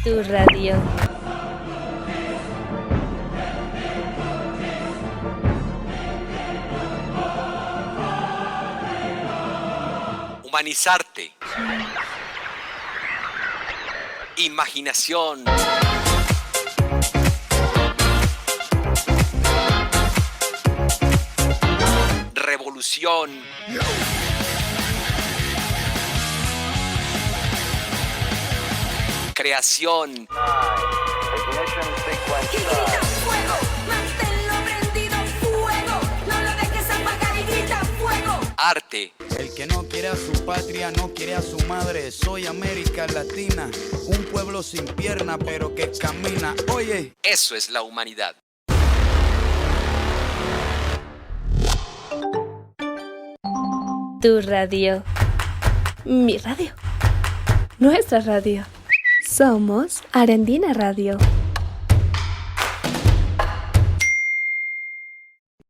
Tu radio. Humanizarte. Imaginación. Revolución. Creación. Fuego, manténlo prendido, fuego, no lo dejes apagar y grita fuego. Arte. El que no quiere a su patria no quiere a su madre. Soy América Latina, un pueblo sin pierna pero que camina. Oye, Eso es la humanidad. Tu radio. Mi radio. Nuestra radio. Somos Arandina Radio.